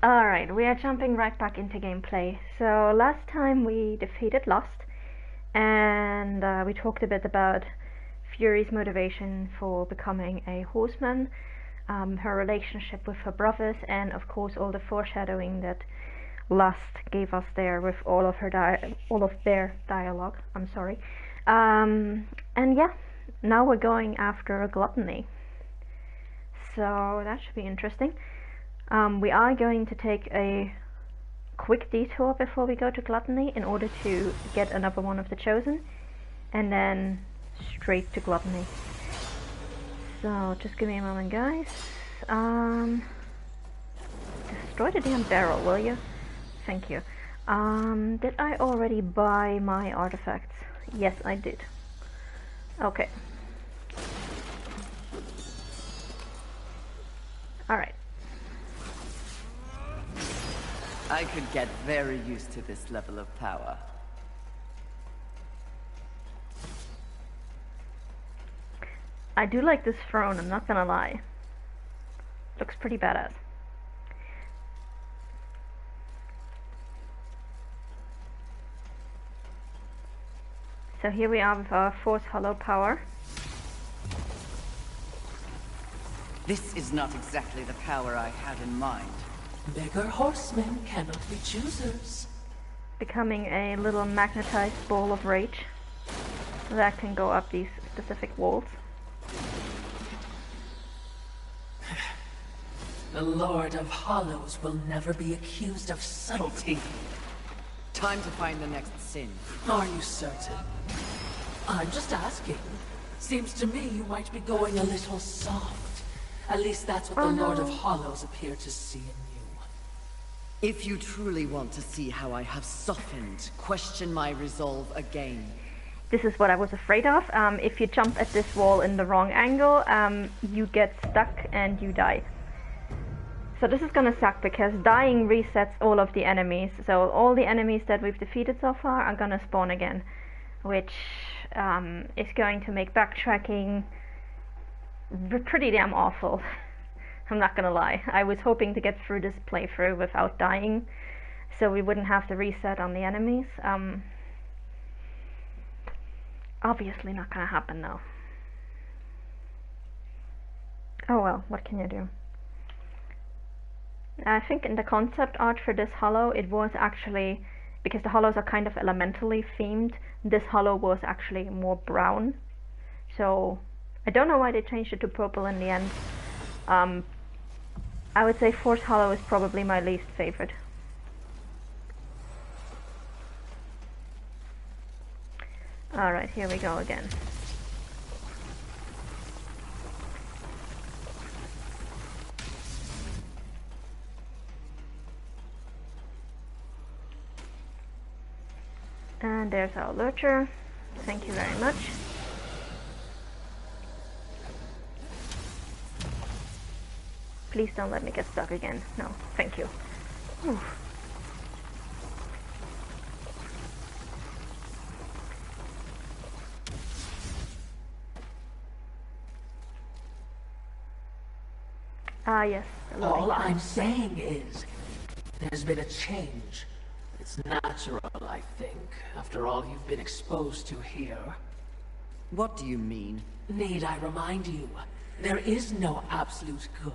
Alright, we are jumping right back into gameplay. So last time we defeated Lost, and we talked a bit about Fury's motivation for becoming a horseman, her relationship with her brothers, and of course all the foreshadowing that Lost gave us there with all of their dialogue. I'm sorry. And yeah, now we're going after gluttony. So that should be interesting. We are going to take a quick detour before we go to gluttony in order to get another one of the chosen, and then straight to gluttony. So just give me a moment, guys. Destroy the damn barrel, will you? Thank you. Did I already buy my artifacts? Yes, I did. Okay. Alright. I could get very used to this level of power. I do like this throne, I'm not gonna lie. Looks pretty badass. So here we are with our Force Hollow power. This is not exactly the power I had in mind. Beggar horsemen cannot be choosers. Becoming a little magnetized ball of rage that can go up these specific walls. The Lord of Hollows will never be accused of subtlety. Time to find the next sin. Are you certain? I'm just asking. Seems to me you might be going a little soft. At least that's what the Lord of Hollows appeared to see in you. If you truly want to see how I have softened, question my resolve again. This is what I was afraid of. If you jump at this wall in the wrong angle, you get stuck and you die. So this is gonna suck because dying resets all of the enemies. So all the enemies that we've defeated so far are gonna spawn again, which is going to make backtracking pretty damn awful. I'm not gonna lie. I was hoping to get through this playthrough without dying, so we wouldn't have to reset on the enemies. Obviously not gonna happen though. Oh well, what can you do? I think in the concept art for this hollow, it was actually, because the hollows are kind of elementally themed, this hollow was actually more brown. So I don't know why they changed it to purple in the end. I would say Force Hollow is probably my least favorite. Alright, here we go again. And there's our lurcher. Thank you very much. Please don't let me get stuck again. No, thank you. Whew. Ah, yes. All I'm saying is, there's been a change. It's natural, I think, after all you've been exposed to here. What do you mean? Need I remind you, there is no absolute good.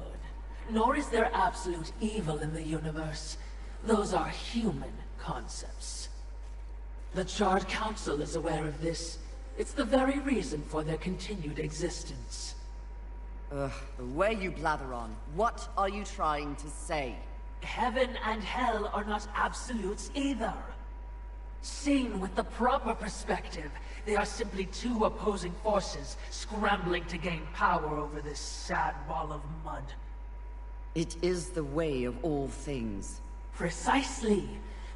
Nor is there absolute evil in the universe. Those are human concepts. The Charred Council is aware of this. It's the very reason for their continued existence. The way you blather on, what are you trying to say? Heaven and hell are not absolutes either. Seen with the proper perspective, they are simply two opposing forces scrambling to gain power over this sad ball of mud. It is the way of all things. Precisely.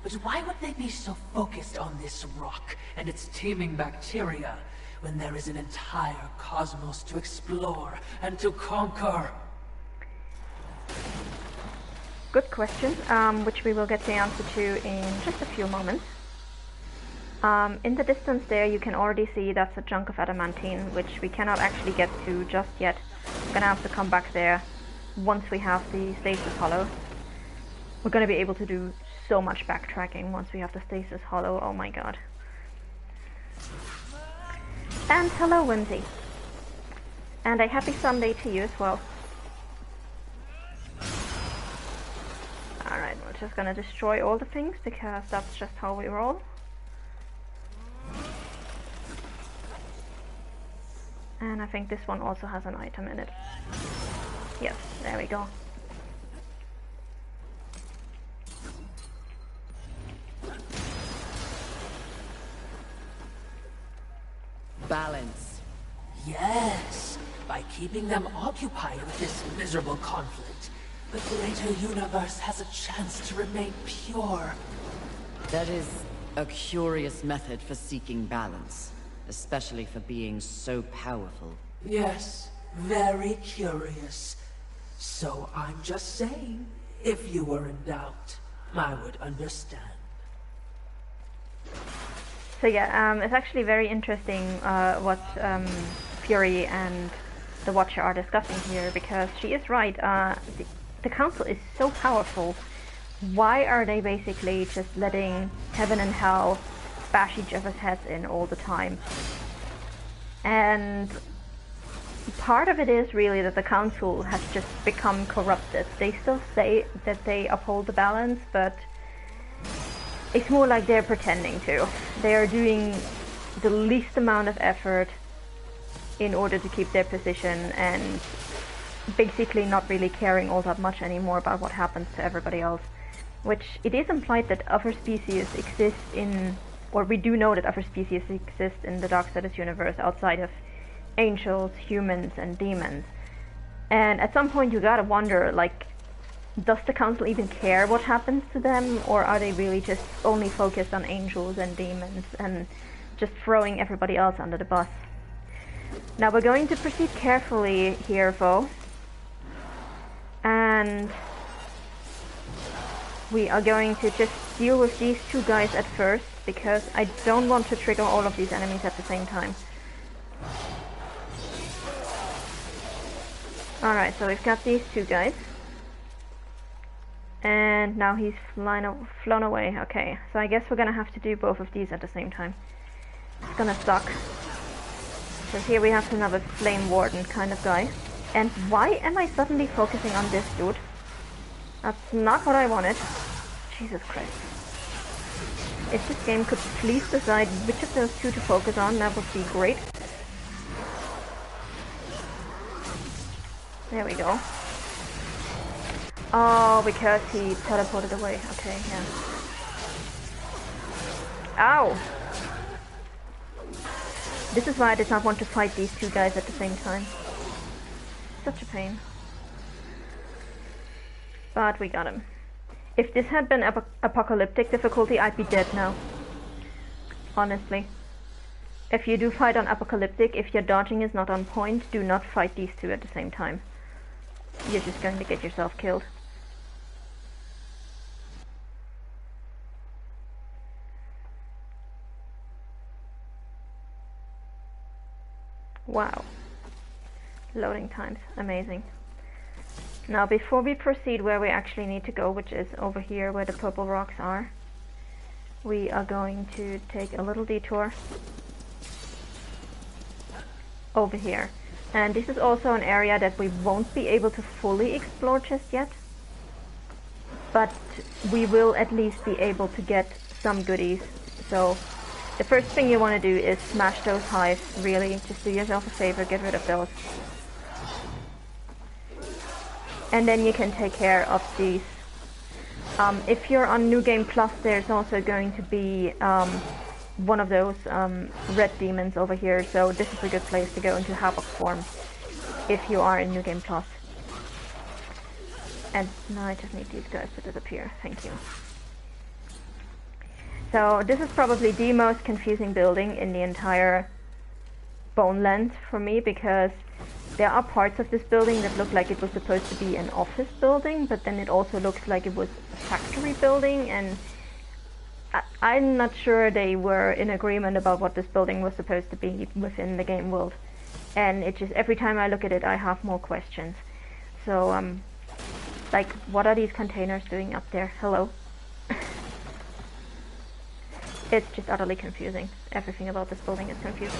But why would they be so focused on this rock and its teeming bacteria when there is an entire cosmos to explore and to conquer? Good question, which we will get the answer to in just a few moments. In the distance there you can already see that's a chunk of adamantine, which we cannot actually get to just yet. We're gonna have to come back there once we have the stasis hollow. we're gonna be able to do so much backtracking once we have the stasis hollow. Oh my god. And hello, Whimsy. And a happy Sunday to you as well. Alright, we're just gonna destroy all the things because that's just how we roll. And I think this one also has an item in it. Yes, there we go. Balance. Yes, by keeping them occupied with this miserable conflict, the greater universe has a chance to remain pure. That is a curious method for seeking balance, especially for beings so powerful. Yes, very curious. So I'm just saying, if you were in doubt, I would understand. So yeah, it's actually very interesting what Fury and the Watcher are discussing here, because she is right. The Council is so powerful. Why are they basically just letting Heaven and Hell bash each other's heads in all the time? And part of it is really that the Council has just become corrupted. They still say that they uphold the balance, but it's more like they're pretending to. They are doing the least amount of effort in order to keep their position and basically not really caring all that much anymore about what happens to everybody else. Which it is implied that other species exist in, or we do know that other species exist in the Darksiders universe outside of angels, humans, and demons. And at some point you gotta wonder, like, does the Council even care what happens to them, or are they really just only focused on angels and demons and just throwing everybody else under the bus? Now we're going to proceed carefully here, though, and we are going to just deal with these two guys at first, because I don't want to trigger all of these enemies at the same time. Alright, so we've got these two guys. And now he's flown away. Okay, so I guess we're gonna have to do both of these at the same time. It's gonna suck. So here we have another Flame Warden kind of guy. And why am I suddenly focusing on this dude? That's not what I wanted. Jesus Christ. If this game could please decide which of those two to focus on, that would be great. There we go. Oh, because he teleported away. Okay, yeah. Ow! This is why I did not want to fight these two guys at the same time. Such a pain. But we got him. If this had been apocalyptic difficulty, I'd be dead now. Honestly. If you do fight on apocalyptic, if your dodging is not on point, do not fight these two at the same time. You're just going to get yourself killed. Wow. Loading times. Amazing. Now before we proceed where we actually need to go, which is over here where the purple rocks are, we are going to take a little detour over here. And this is also an area that we won't be able to fully explore just yet, but we will at least be able to get some goodies. So the first thing you want to do is smash those hives, really. Just do yourself a favor, get rid of those. And then you can take care of these. If you're on New Game Plus, there's also going to be one of those red demons over here, so this is a good place to go into Havoc form if you are in New Game Plus. And now I just need these guys to disappear. Thank you. So this is probably the most confusing building in the entire Boneland for me, because there are parts of this building that look like it was supposed to be an office building, but then it also looks like it was a factory building, and I'm not sure they were in agreement about what this building was supposed to be within the game world. And it just, every time I look at it, I have more questions. So Like, what are these containers doing up there? Hello? It's just utterly confusing. Everything about this building is confusing.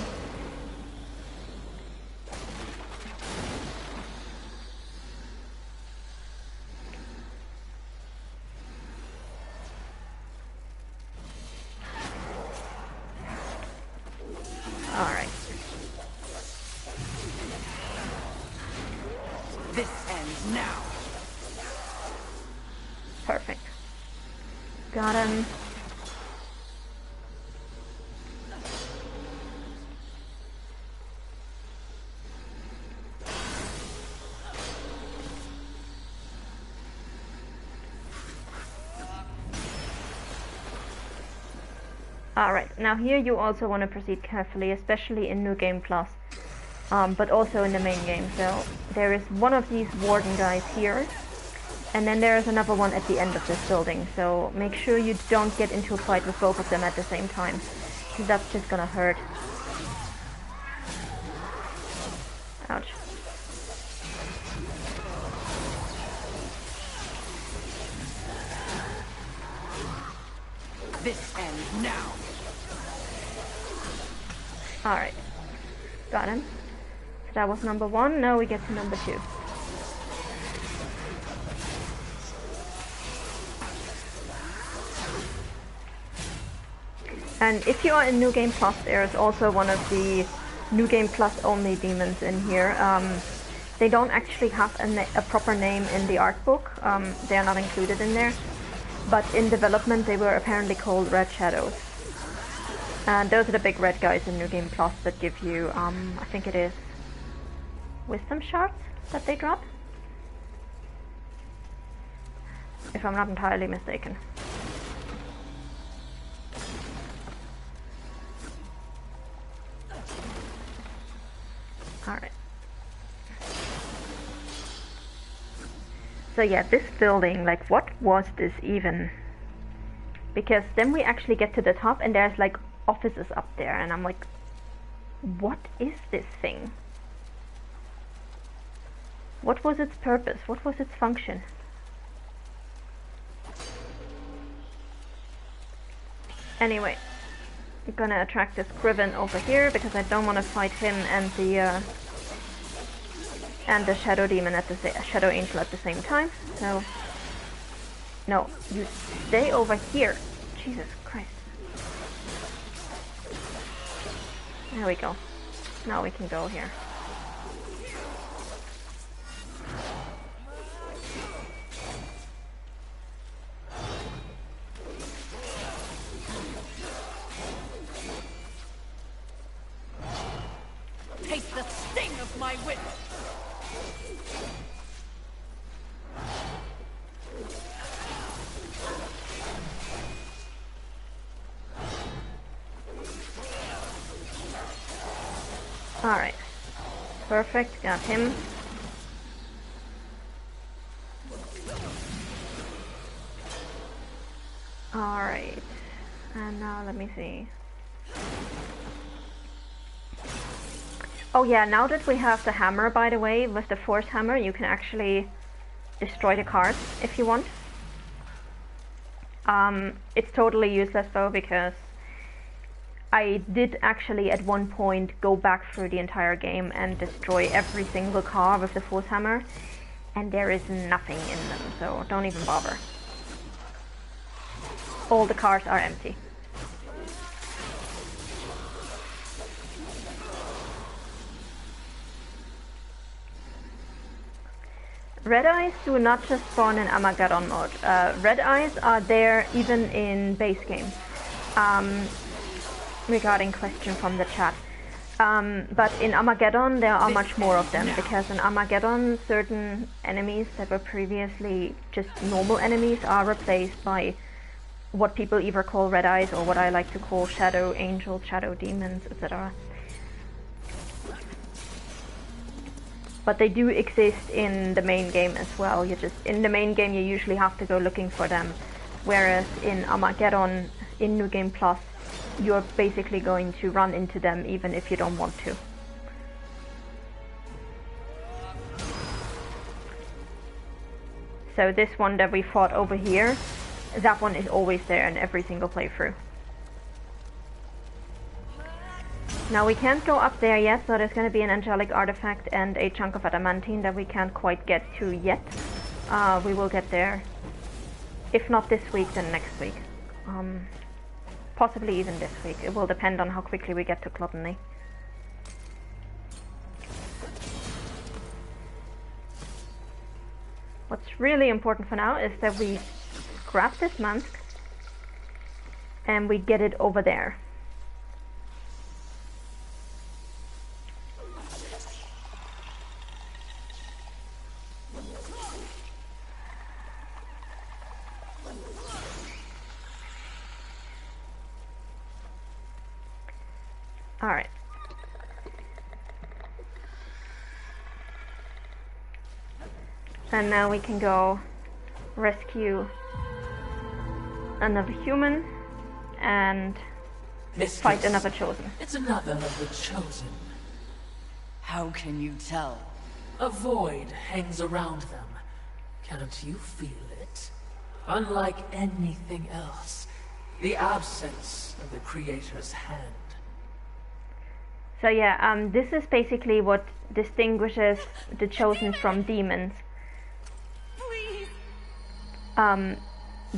Alright. This ends now. Perfect. Got him. Alright, now here you also want to proceed carefully, especially in New Game Plus, but also in the main game. So there is one of these warden guys here, and then there is another one at the end of this building. So make sure you don't get into a fight with both of them at the same time, because that's just gonna hurt. Ouch. This ends now. Alright, got him. So that was number one, now we get to number two. And if you are in New Game Plus, there is also one of the New Game Plus only demons in here. They don't actually have a proper name in the art book, they are not included in there. But in development they were apparently called Red Shadows. And those are the big red guys in New Game Plus that give you, I think it is wisdom shards that they drop? If I'm not entirely mistaken. Alright. So yeah, this building, like, what was this even? Because then we actually get to the top and there's like offices up there and I'm like, what is this thing? What was its purpose? What was its function? Anyway, I'm gonna attract this Griffin over here because I don't want to fight him and the Shadow Demon at the Shadow Angel at the same time. So, no, you stay over here. Jesus Christ. There we go. Now we can go here. Taste the sting of my wit. Alright. Perfect, got him. Alright. And now let me see. Oh yeah, now that we have the hammer, by the way, with the force hammer, you can actually destroy the cards if you want. It's totally useless though, because I did actually at one point go back through the entire game and destroy every single car with the force hammer, and there is nothing in them, so don't even bother. All the cars are empty. Red eyes do not just spawn in Armageddon mode. Red eyes are there even in base game. Regarding question from the chat. But in Armageddon there are much more of them, because in Armageddon certain enemies that were previously just normal enemies are replaced by what people either call red eyes or what I like to call shadow angels, shadow demons, etc. But they do exist in the main game as well. In the main game you usually have to go looking for them, whereas in Armageddon, in New Game Plus, you're basically going to run into them even if you don't want to. So this one that we fought over here, that one is always there in every single playthrough. Now we can't go up there yet, so there's going to be an angelic artifact and a chunk of adamantine that we can't quite get to yet. We will get there. If not this week, then next week. Possibly even this week. It will depend on how quickly we get to Gluttony. What's really important for now is that we grab this mask and we get it over there. Alright. And now we can go rescue another human and Mistress, fight another chosen. It's another of the chosen. How can you tell? A void hangs around them. Can't you feel it? Unlike anything else, the absence of the Creator's hand. So yeah, this is basically what distinguishes the chosen from demons.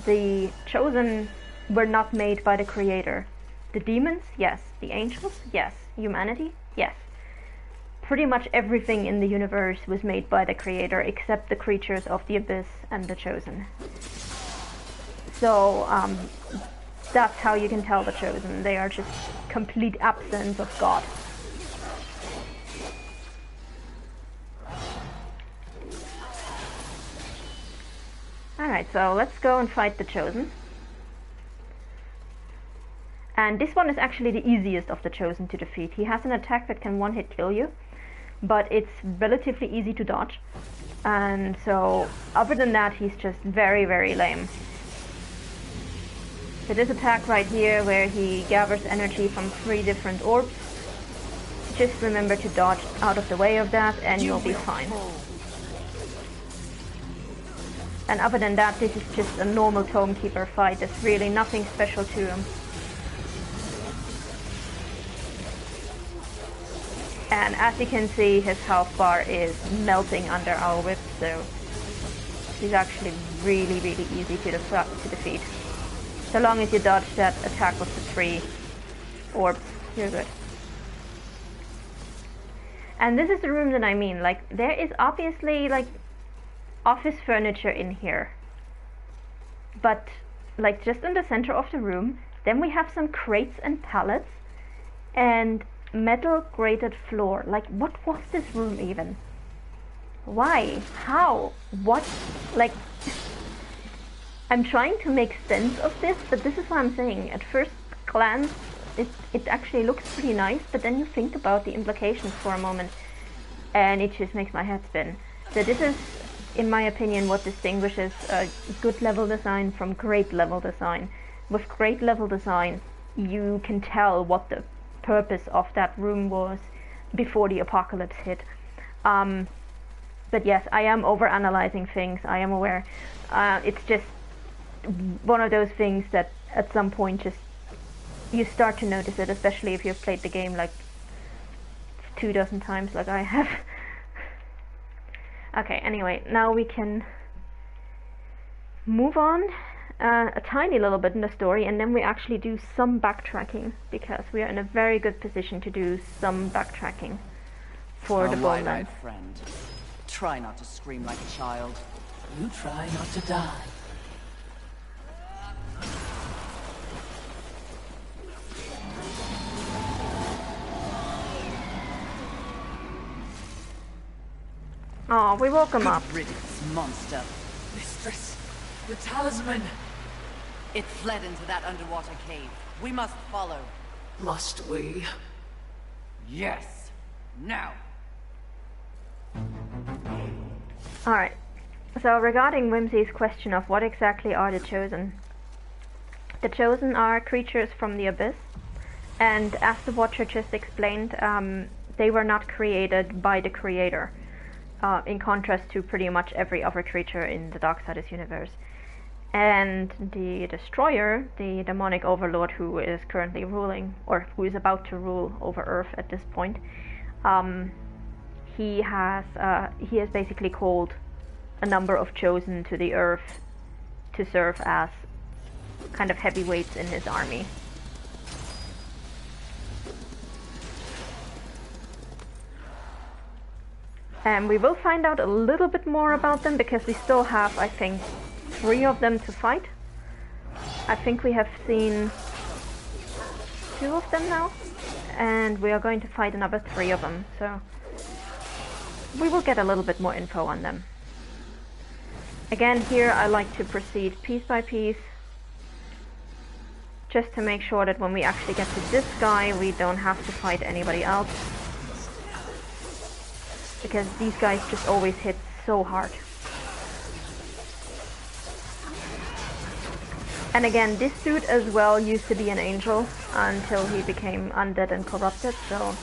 The chosen were not made by the Creator. The demons, yes. The angels, yes. Humanity, yes. Pretty much everything in the universe was made by the Creator except the creatures of the abyss and the chosen. So that's how you can tell the chosen. They are just complete absence of God. Alright, so let's go and fight the chosen. And this one is actually the easiest of the chosen to defeat. He has an attack that can one-hit kill you, but it's relatively easy to dodge. And so, other than that, he's just very, very lame. So this attack right here, where he gathers energy from 3 different orbs, just remember to dodge out of the way of that and you'll be fine. And other than that, this is just a normal Tomekeeper fight. There's really nothing special to him. And as you can see, his health bar is melting under our whip, so he's actually really, really easy to defeat. So long as you dodge that attack with the 3 orbs, you're good. And this is the room that I mean, like, there is obviously, like, office furniture in here, but like just in the center of the room, then we have some crates and pallets and metal grated floor. Like, what was this room even? Why? How? What? Like, I'm trying to make sense of this, but this is what I'm saying. At first glance, it actually looks pretty nice, but then you think about the implications for a moment and it just makes my head spin. So this is, in my opinion, what distinguishes good level design from great level design. With great level design, you can tell what the purpose of that room was before the apocalypse hit. But yes, I am overanalyzing things, I am aware. It's just one of those things that at some point just you start to notice it, especially if you've played the game like 24 times like I have. Okay, anyway, now we can move on a tiny little bit in the story, and then we actually do some backtracking, because we are in a very good position to do some backtracking for the Bone Land. Friend, try not to scream like a child. You try not to die. Oh, we woke him up. Good riddance, monster. Mistress, the talisman. It fled into that underwater cave. We must follow. Must we? Yes. Now. Alright, so regarding Whimsy's question of what exactly are the Chosen. The Chosen are creatures from the Abyss, and as the Watcher just explained, they were not created by the Creator. in contrast to pretty much every other creature in the Darksiders universe. And the Destroyer, the demonic overlord who is currently ruling, or who is about to rule over Earth at this point, he has basically called a number of Chosen to the Earth to serve as kind of heavyweights in his army. And we will find out a little bit more about them because we still have, I think, 3 of them to fight. I think we have seen 2 of them now, and we are going to fight another 3 of them, so we will get a little bit more info on them. Again, here I like to proceed piece by piece, just to make sure that when we actually get to this guy, we don't have to fight anybody else. Because these guys just always hit so hard. And again, this dude as well used to be an angel until he became undead and corrupted, so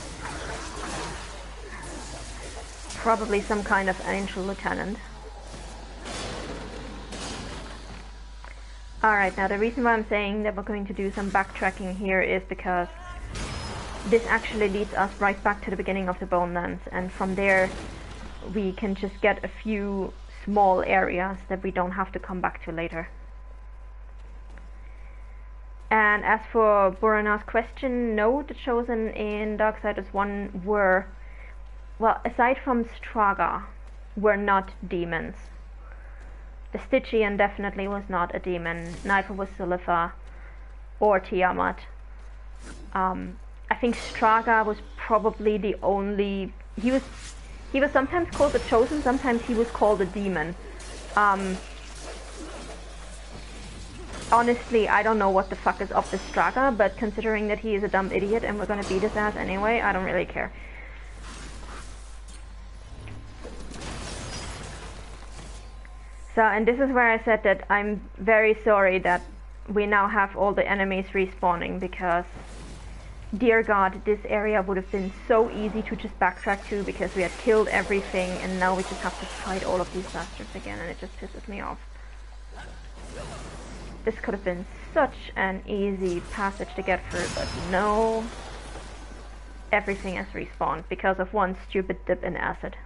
probably some kind of angel lieutenant. Alright, now the reason why I'm saying that we're going to do some backtracking here is because this actually leads us right back to the beginning of the Bone Lands, and from there we can just get a few small areas that we don't have to come back to later. And as for Burana's question, no, the Chosen in Darksiders 1 were, well, aside from Straga, were not demons. The Stygian definitely was not a demon, neither was Silitha or Tiamat. I think Straga was probably the only... He was sometimes called the Chosen, sometimes he was called a demon. Honestly, I don't know what the fuck is up with Straga, but considering that he is a dumb idiot and we're gonna beat his ass anyway, I don't really care. So, and this is where I said that I'm very sorry that we now have all the enemies respawning, because dear God, this area would have been so easy to just backtrack to because we had killed everything, and now we just have to fight all of these bastards again, and it just pisses me off. This could have been such an easy passage to get through, but no. Everything has respawned because of one stupid dip in acid.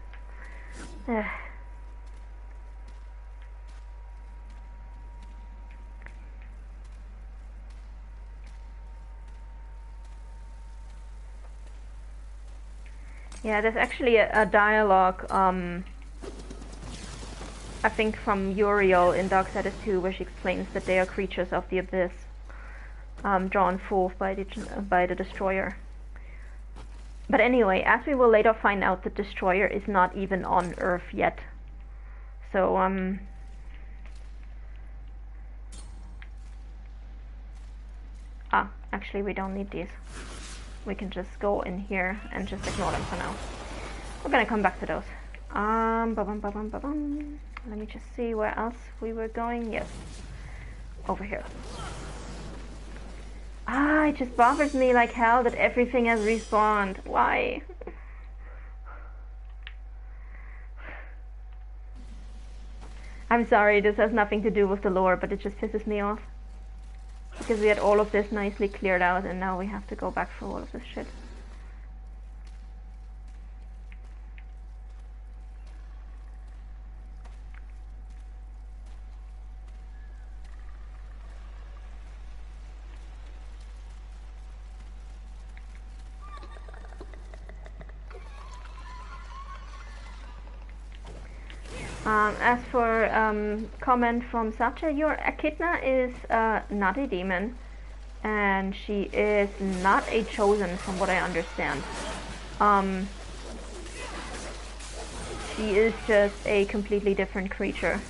Yeah, there's actually a dialogue, I think from Uriel in Darksiders 2, where she explains that they are creatures of the abyss, drawn forth by the Destroyer. But anyway, as we will later find out, the Destroyer is not even on Earth yet. So, actually we don't need these. We can just go in here and just ignore them for now. We're gonna come back to those. Let me just see where else we were going. Yes, over here. It just bothers me like hell that everything has respawned. Why? I'm sorry, this has nothing to do with the lore, but it just pisses me off. Because we had all of this nicely cleared out, and now we have to go back through all of this shit. As for comment from Satya, your Echidna is not a demon, and she is not a Chosen from what I understand. She is just a completely different creature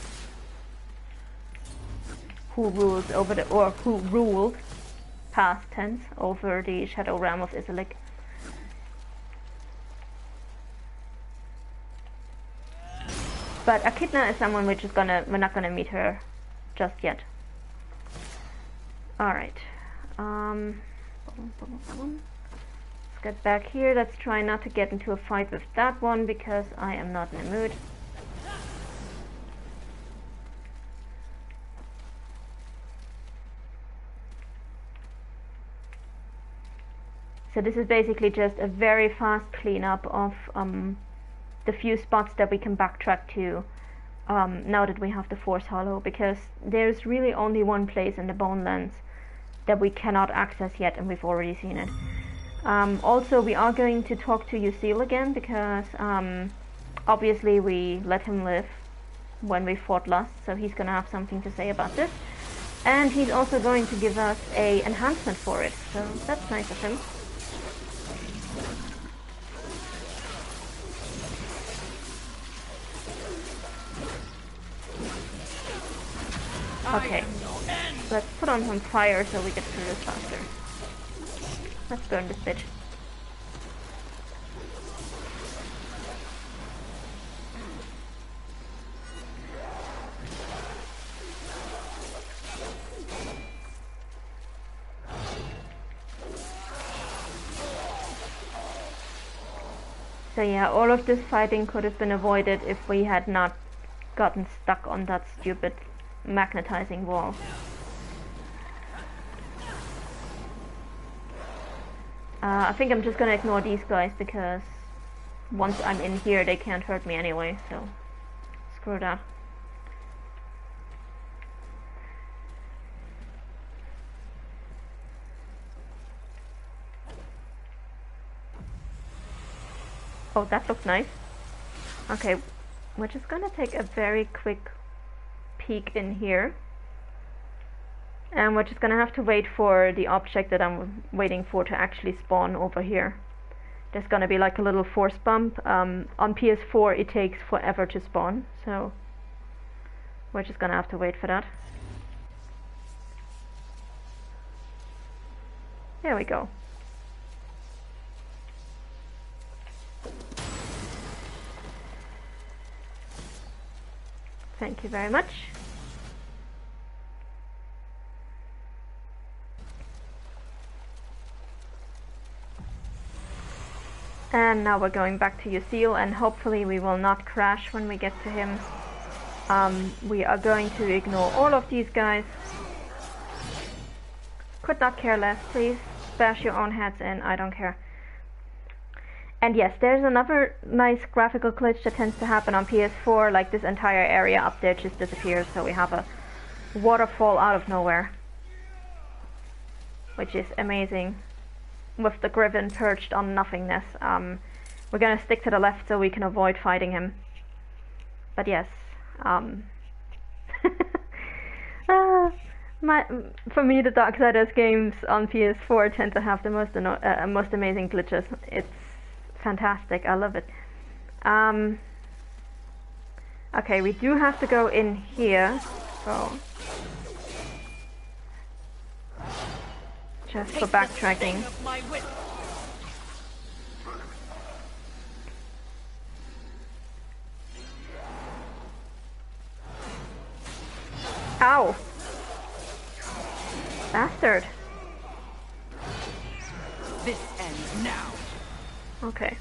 who rules over the, or who ruled, past tense, over the Shadow Realm of Izalik. But Echidna is someone we're not gonna meet her just yet. Alright. get back here. Let's try not to get into a fight with that one because I am not in the mood. So this is basically just a very fast cleanup of the few spots that we can backtrack to now that we have the Force Hollow, because there's really only one place in the Bonelands that we cannot access yet, and we've already seen it. Also, we are going to talk to Lucille again, because obviously we let him live when we fought last, so he's gonna have something to say about this. And he's also going to give us a enhancement for it, so that's nice of him. Okay, let's put on some fire so we get through this faster. Let's burn this bitch. So yeah, all of this fighting could have been avoided if we had not gotten stuck on that stupid magnetizing wall. I think I'm just gonna ignore these guys because once I'm in here they can't hurt me anyway, so screw that. Oh, that looked nice. Okay, we're just gonna take a very quick peek in here, and we're just gonna have to wait for the object that I'm waiting for to actually spawn over here. There's gonna be like a little force bump. On PS4 it takes forever to spawn, so we're just gonna have to wait for that. There we go. Thank you very much. And now we're going back to Lucille, and hopefully we will not crash when we get to him. We are going to ignore all of these guys. Could not care less, please. Bash your own heads in, I don't care. And yes, there's another nice graphical glitch that tends to happen on PS4, like this entire area up there just disappears, so we have a waterfall out of nowhere. Which is amazing. With the Griffin perched on nothingness. We're gonna stick to the left so we can avoid fighting him. But yes, for me the Darksiders games on PS4 tend to have the most amazing glitches. It's fantastic, I love it. Okay, we do have to go in here, so just for backtracking. Ow! Bastard! This ends now. Okay.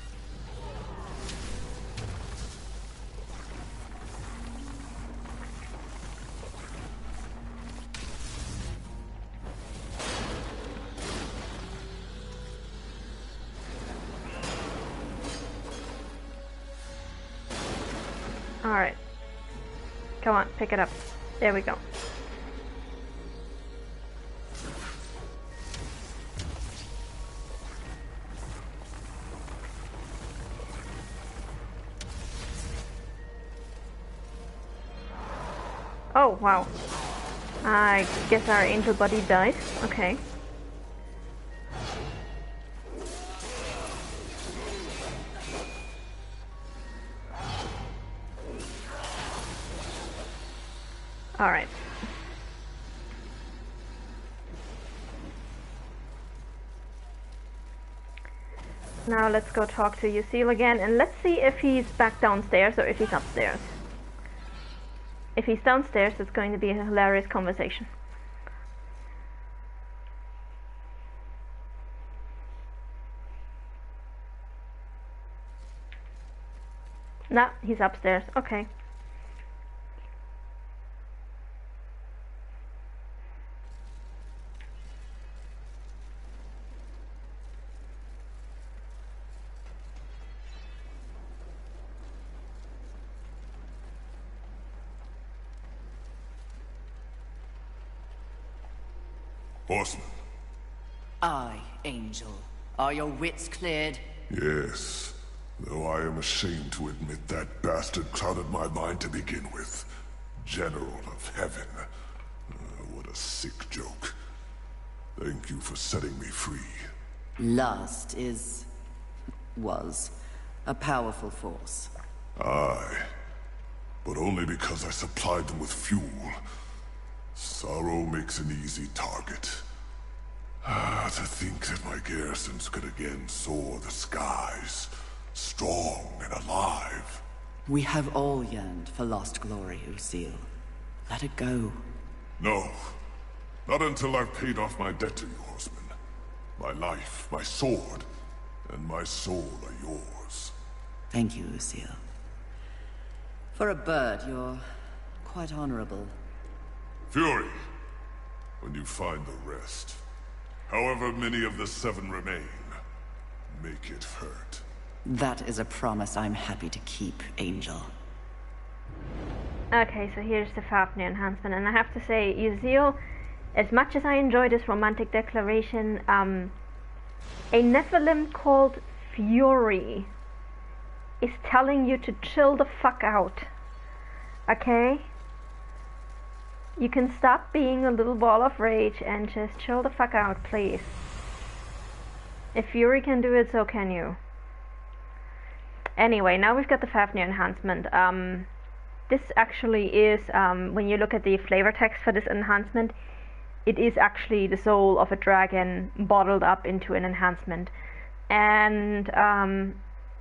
Alright. Come on, pick it up. There we go. Oh, wow. I guess our angel buddy died. Okay. Alright. Now let's go talk to Lucille again, and let's see if he's back downstairs or if he's upstairs. If he's downstairs, it's going to be a hilarious conversation. No, he's upstairs. Okay. Horseman. Aye, Angel. Are your wits cleared? Yes. Though I am ashamed to admit that bastard clouded my mind to begin with. General of Heaven. What a sick joke. Thank you for setting me free. Lust was a powerful force. Aye. But only because I supplied them with fuel. Sorrow makes an easy target. To think that my garrisons could again soar the skies, strong and alive. We have all yearned for lost glory, Lucille. Let it go. No. Not until I've paid off my debt to you, Horseman. My life, my sword, and my soul are yours. Thank you, Lucille. For a bird, you're quite honorable. Fury, when you find the rest, however many of the 7 remain, make it hurt. That is a promise I'm happy to keep, Angel. Okay, so here's the Fafnir enhancement, and I have to say, Uzil, as much as I enjoy this romantic declaration, a Nephilim called Fury is telling you to chill the fuck out. Okay? You can stop being a little ball of rage and just chill the fuck out, please. If Fury can do it, so can you. Anyway, now we've got the Fafnir enhancement. This actually is, when you look at the flavor text for this enhancement, it is actually the soul of a dragon bottled up into an enhancement. And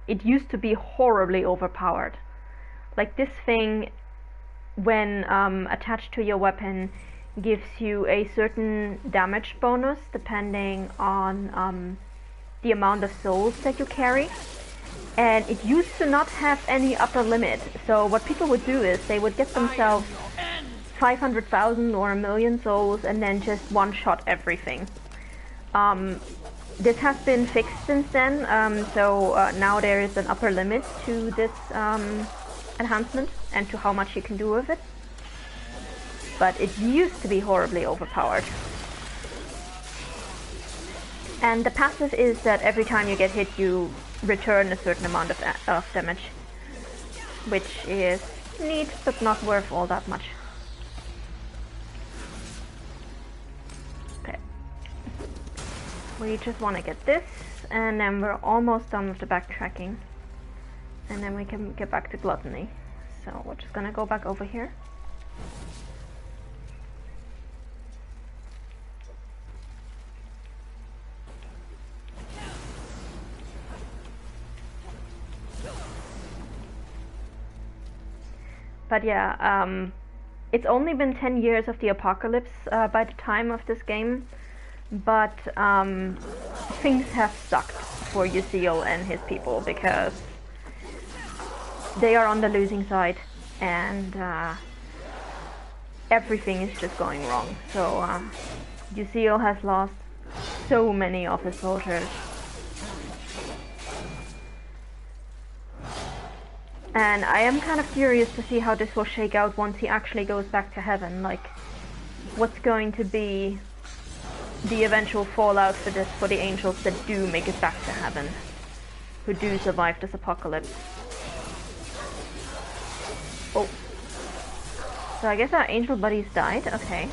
it used to be horribly overpowered. Like, this thing, when attached to your weapon, gives you a certain damage bonus depending on the amount of souls that you carry. And it used to not have any upper limit. So what people would do is they would get themselves 500,000 or 1,000,000 souls and then just one-shot everything. This has been fixed since then, so now there is an upper limit to this enhancement and to how much you can do with it. But it used to be horribly overpowered. And the passive is that every time you get hit, you return a certain amount of damage, which is neat, but not worth all that much. Okay. We just want to get this, and then we're almost done with the backtracking. And then we can get back to gluttony. So we're just gonna go back over here. But yeah, it's only been 10 years of the apocalypse by the time of this game, but things have sucked for Uzil and his people because they are on the losing side and everything is just going wrong. So Uzil has lost so many of his soldiers. And I am kind of curious to see how this will shake out once he actually goes back to heaven. Like, what's going to be the eventual fallout for this for the angels that do make it back to heaven, who do survive this apocalypse. Oh. So I guess our angel buddies died. Okay.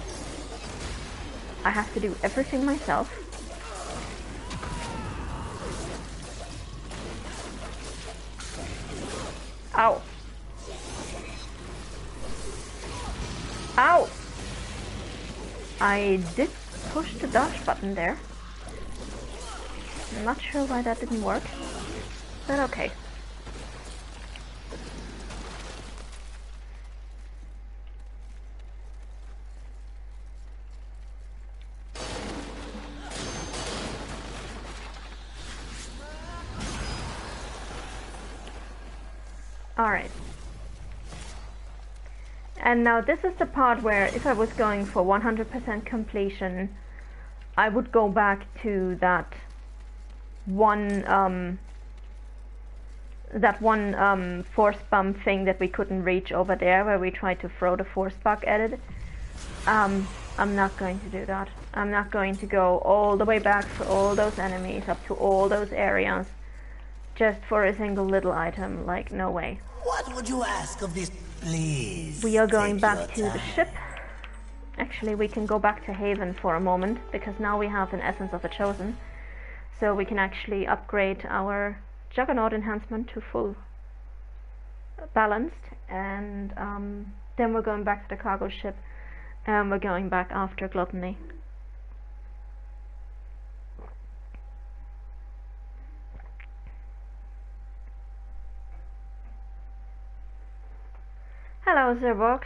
I have to do everything myself. Ow. Ow! I did push the dodge button there. I'm not sure why that didn't work, but okay. Alright. And now this is the part where if I was going for 100% completion, I would go back to that one force bump thing that we couldn't reach over there, where we tried to throw the force bug at it. I'm not going to do that. I'm not going to go all the way back for all those enemies, up to all those areas, just for a single little item. Like, no way. What would you ask of this? Please. We are going take back your to the time. ship. Actually, we can go back to Haven for a moment, because now we have an Essence of a Chosen. So we can actually upgrade our Juggernaut enhancement to full balanced, and then we're going back to the cargo ship, and we're going back after Gluttony. Hello, Zerbox.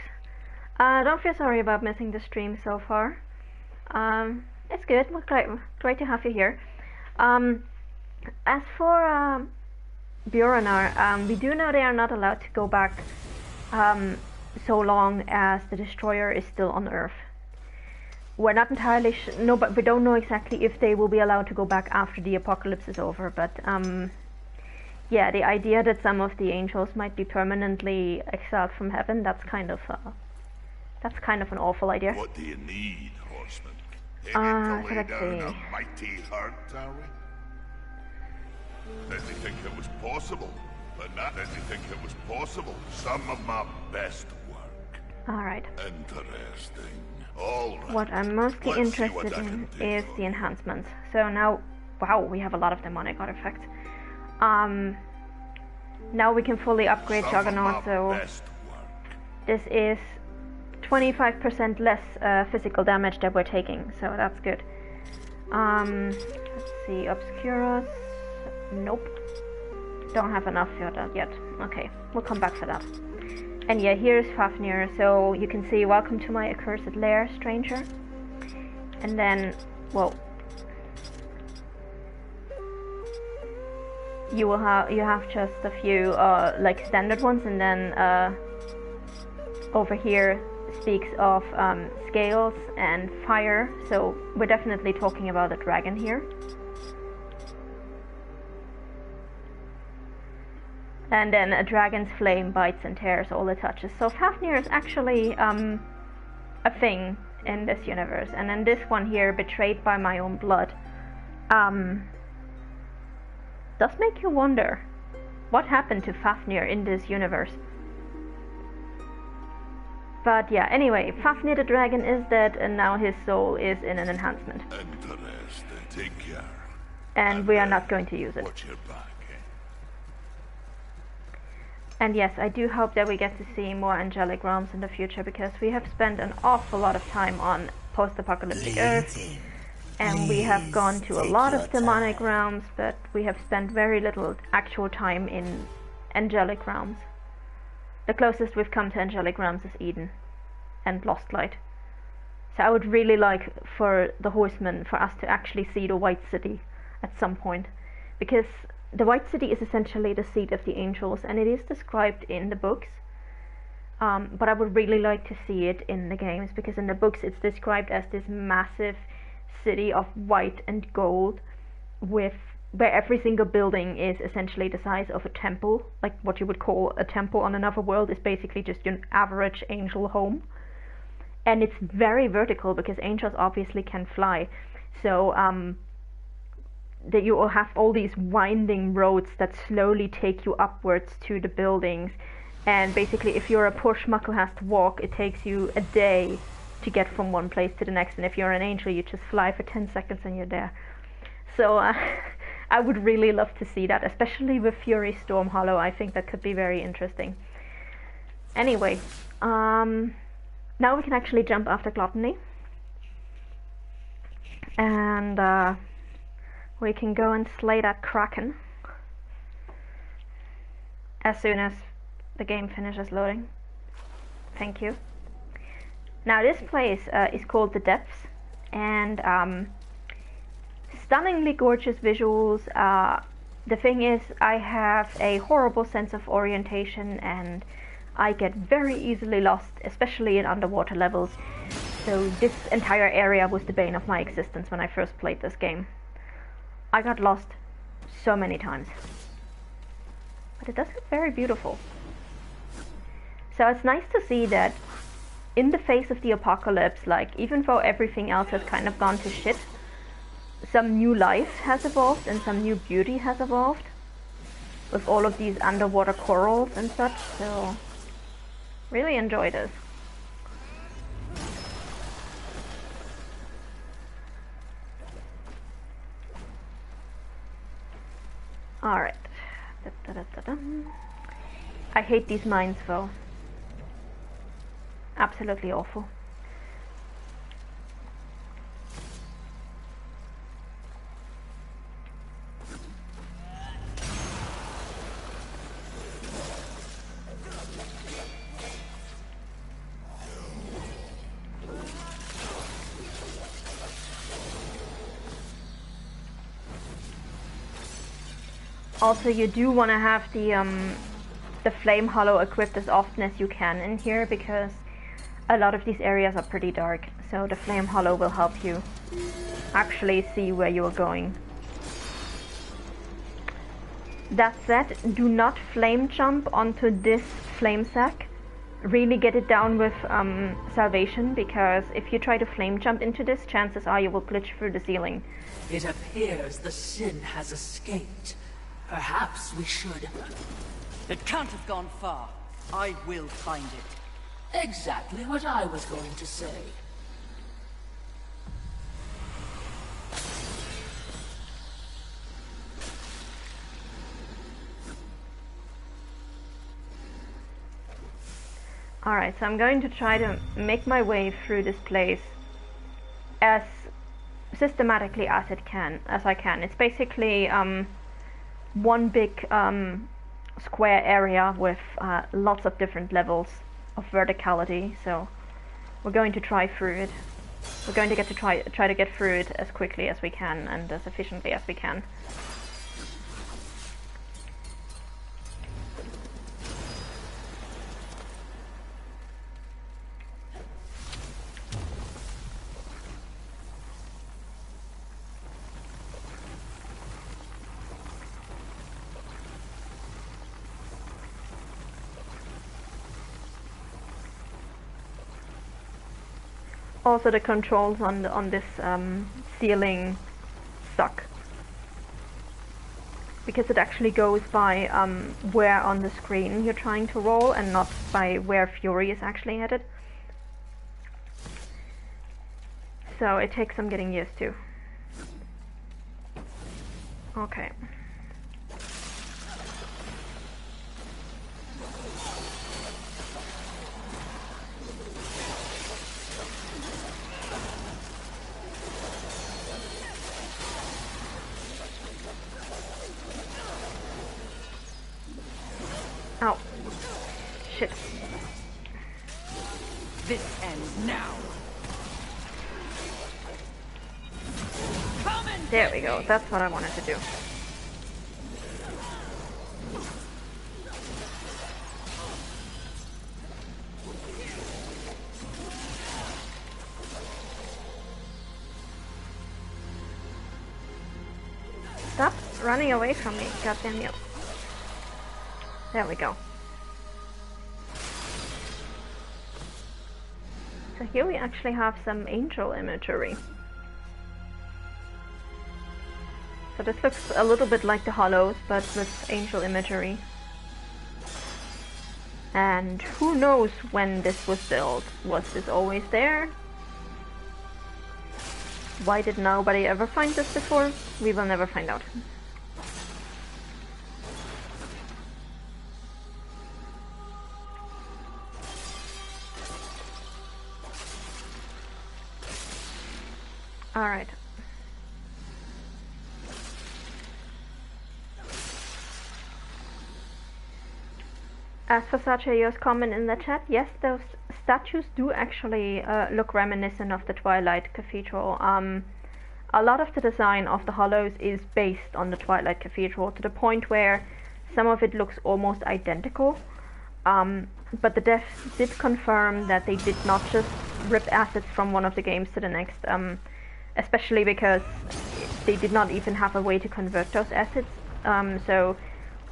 Don't feel sorry about missing the stream so far. It's good. We're great to have you here. As for Bjornar, we do know they are not allowed to go back so long as the destroyer is still on Earth. We're not entirely no, but we don't know exactly if they will be allowed to go back after the apocalypse is over. But yeah, the idea that some of the angels might be permanently exiled from heaven, that's kind of an awful idea. What do you need, horseman? so Aiming to lay let's down see. a mighty hurt, are we? Did you think it was possible? But not did you think it was possible? Some of my best work. Alright. Interesting. All right. What I'm mostly Let's see what interested I in can do is for the you. enhancements. So now, wow, we have a lot of demonic artifacts. Now we can fully upgrade Some of Juggernaut, my so best work. this is 25% less physical damage that we're taking, so that's good. Let's see, Obscurus. Nope. Don't have enough for that yet. Okay, we'll come back for that. And yeah, here's Fafnir, so you can see, welcome to my accursed lair, stranger. And then, well, you have just a few like standard ones, and then over here speaks of scales and fire, so we're definitely talking about a dragon here. And then a dragon's flame bites and tears all it touches. So Fafnir is actually a thing in this universe. And then this one here, betrayed by my own blood, does make you wonder what happened to Fafnir in this universe. But yeah, anyway, Fafnir the dragon is dead, and now his soul is in an enhancement. Interesting. Take care. And we are not going to use it. Watch your back, eh? And yes, I do hope that we get to see more angelic realms in the future, because we have spent an awful lot of time on post-apocalyptic Earth, and we have gone to a lot of demonic realms, but we have spent very little actual time in angelic realms. The closest we've come to angelic realms is Eden and Lost Light. So I would really like for the Horsemen, for us to actually see the White City at some point, because the White City is essentially the seat of the angels, and it is described in the books. But I would really like to see it in the games, because in the books it's described as this massive city of white and gold, where every single building is essentially the size of a temple. Like what you would call a temple on another world is basically just an average angel home. And it's very vertical, because angels obviously can fly. So that you will have all these winding roads that slowly take you upwards to the buildings. And basically, if you're a poor schmuck who has to walk, it takes you a day to get from one place to the next. And if you're an angel, you just fly for 10 seconds and you're there. So I would really love to see that, especially with Fury Storm Hollow. I think that could be very interesting. Anyway, now we can actually jump after Gluttony. And we can go and slay that Kraken as soon as the game finishes loading. Thank you. Now this place is called the Depths, and stunningly gorgeous visuals, The thing is, I have a horrible sense of orientation and I get very easily lost, especially in underwater levels. So this entire area was the bane of my existence when I first played this game. I got lost so many times. But it does look very beautiful. So it's nice to see that in the face of the apocalypse, like, even though everything else has kind of gone to shit, some new life has evolved and some new beauty has evolved with all of these underwater corals and such, so really enjoy this. Alright. I hate these mines though. Absolutely awful. Also, you do want to have the flame hollow equipped as often as you can in here, because a lot of these areas are pretty dark, so the flame hollow will help you actually see where you are going. That said, do not flame jump onto this flame sack. Really get it down with salvation, because if you try to flame jump into this, chances are you will glitch through the ceiling. It appears the sin has escaped. Perhaps we should... It can't have gone far. I will find it. Exactly what I was going to say. Alright, so I'm going to try to make my way through this place as systematically as I can. It's basically one big square area with lots of different levels of verticality, so we're going to try through it. We're going to try to get through it as quickly as we can and as efficiently as we can. Also, the controls on this ceiling suck, because it actually goes by where on the screen you're trying to roll and not by where Fury is actually headed. So it takes some getting used to. Okay. Ow. Shit. This ends now. There we go. That's what I wanted to do. Stop running away from me, goddamn you. There we go. So here we actually have some angel imagery. So this looks a little bit like the Hollows, but with angel imagery. And who knows when this was built? Was this always there? Why did nobody ever find this before? We will never find out. Alright. As for Sachayo's comment in the chat, yes, those statues do actually look reminiscent of the Twilight Cathedral. a lot of the design of the hollows is based on the Twilight Cathedral, to the point where some of it looks almost identical. But the devs did confirm that they did not just rip assets from one of the games to the next, especially because they did not even have a way to convert those assets. So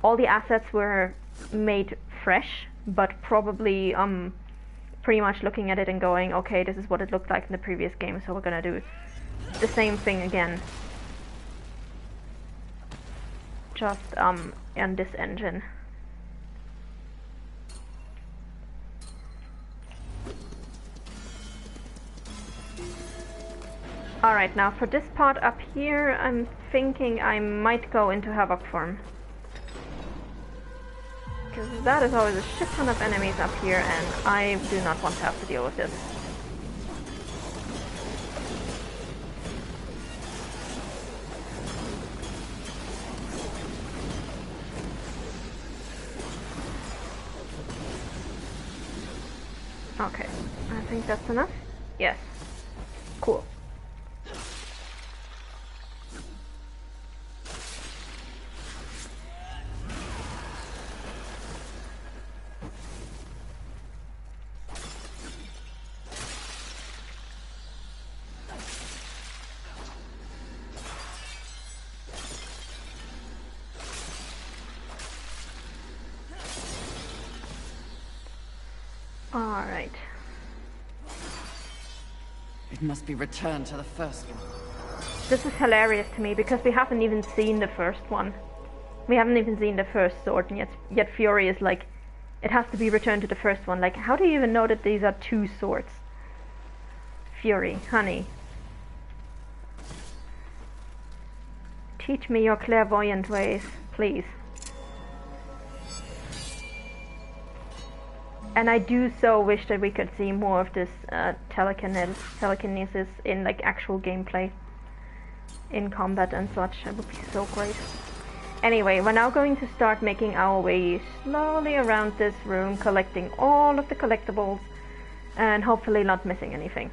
all the assets were made fresh, but probably pretty much looking at it and going, okay, this is what it looked like in the previous game, so we're gonna do the same thing again. Just in this engine. Alright, now for this part up here, I'm thinking I might go into Havoc form. Because that is always a shit ton of enemies up here, and I do not want to have to deal with this. Okay, I think that's enough. Yes. Cool. Alright. It must be returned to the first one. This is hilarious to me because we haven't even seen the first one. We haven't even seen the first sword, and yet Fury is like, it has to be returned to the first one. Like, how do you even know that these are two swords? Fury, honey. Teach me your clairvoyant ways, please. And I do so wish that we could see more of this telekinesis in like actual gameplay, in combat and such. It would be so great. Anyway, we're now going to start making our way slowly around this room, collecting all of the collectibles, and hopefully not missing anything.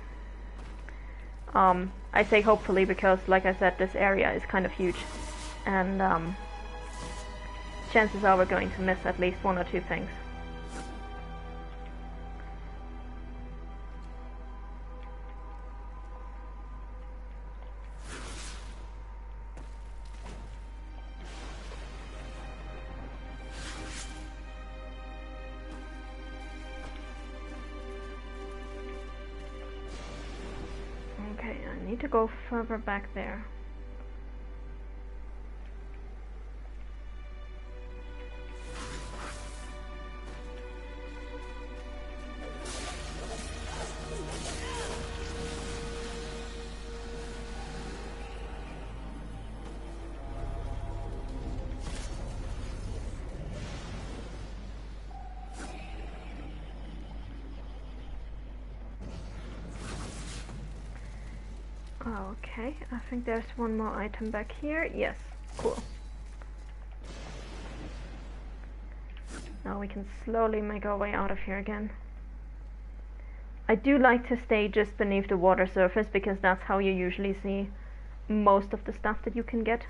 I say hopefully because, like I said, this area is kind of huge, and chances are we're going to miss at least one or two things. Okay, I need to go further back there. Okay, I think there's one more item back here. Yes, cool. Now we can slowly make our way out of here again. I do like to stay just beneath the water surface because that's how you usually see most of the stuff that you can get.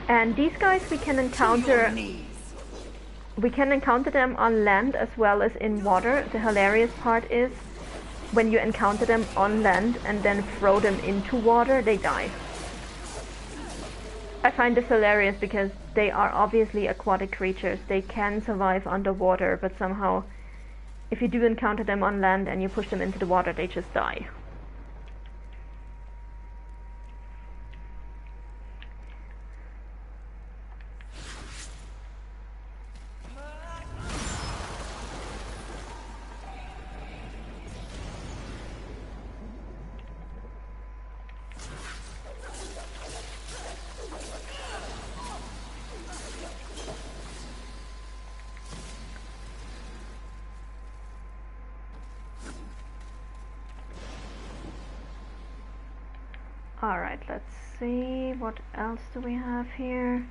And these guys we can encounter. We can encounter them on land as well as in water. The hilarious part is when you encounter them on land and then throw them into water, they die. I find this hilarious because they are obviously aquatic creatures. They can survive underwater, but somehow if you do encounter them on land and you push them into the water, they just die. Alright, let's see, what else do we have here?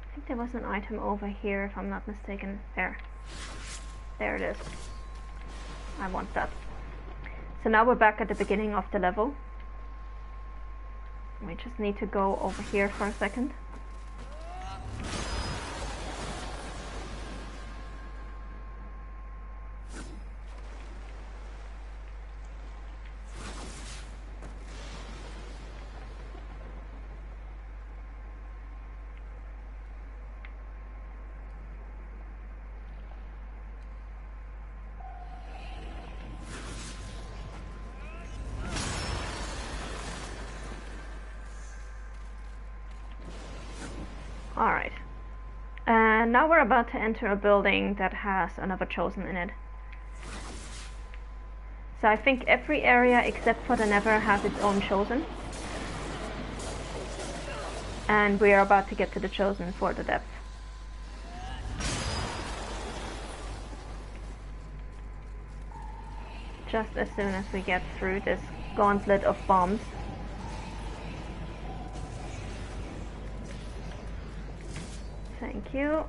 I think there was an item over here, if I'm not mistaken. There it is. I want that. So now we're back at the beginning of the level. We just need to go over here for a second. Alright. And now we're about to enter a building that has another chosen in it. So I think every area except for the Nether has its own chosen. And we are about to get to the chosen for the depth. Just as soon as we get through this gauntlet of bombs. Thank you.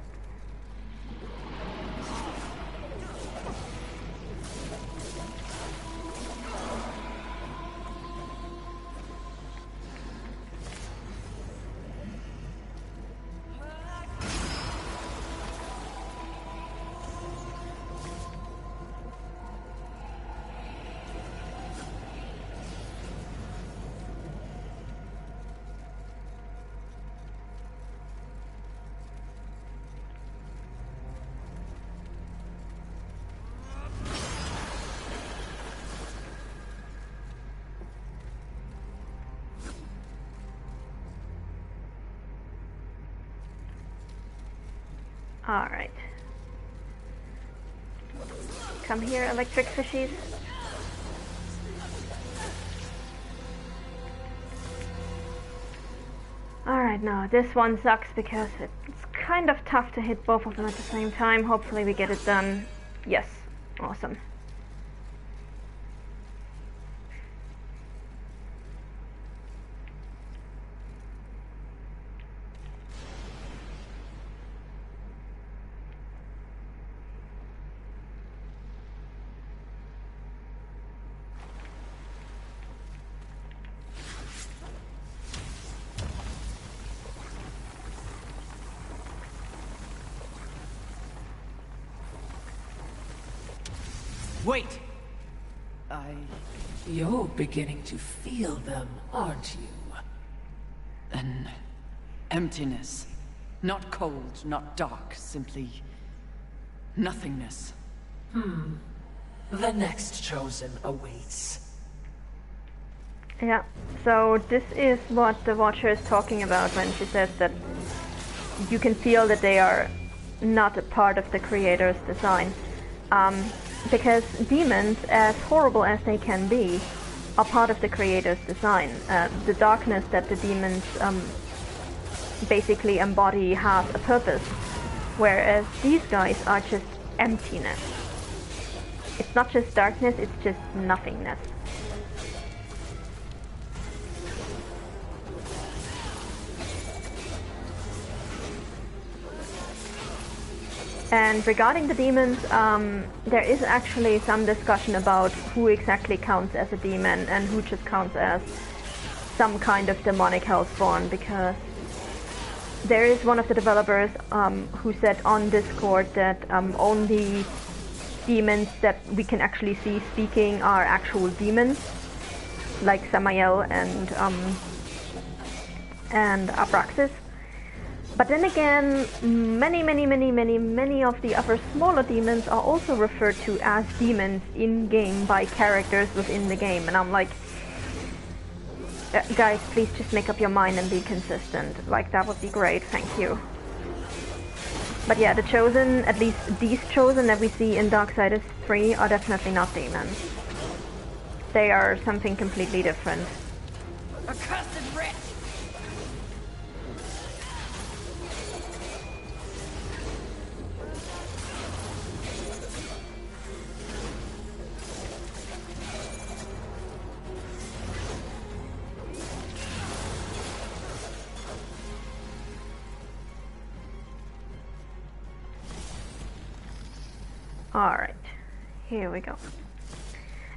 Alright. Come here, electric fishies. Alright, now this one sucks because it's kind of tough to hit both of them at the same time. Hopefully we get it done. Yes. Awesome. Wait! You're beginning to feel them, aren't you? An emptiness. Not cold, not dark, simply nothingness. The next chosen awaits. Yeah, so this is what the Watcher is talking about when she says that you can feel that they are not a part of the creator's design. Because demons, as horrible as they can be, are part of the creator's design. The darkness that the demons basically embody has a purpose, whereas these guys are just emptiness. It's not just darkness, it's just nothingness. And regarding the demons, there is actually some discussion about who exactly counts as a demon and who just counts as some kind of demonic hellspawn, because there is one of the developers who said on Discord that only demons that we can actually see speaking are actual demons, like Samael and Abraxas. But then again, many of the other smaller demons are also referred to as demons in-game by characters within the game. And I'm like, guys, please just make up your mind and be consistent. Like, that would be great, thank you. But yeah, the Chosen, at least these Chosen that we see in Darksiders 3 are definitely not demons. They are something completely different. Accursed wretch! Alright, here we go.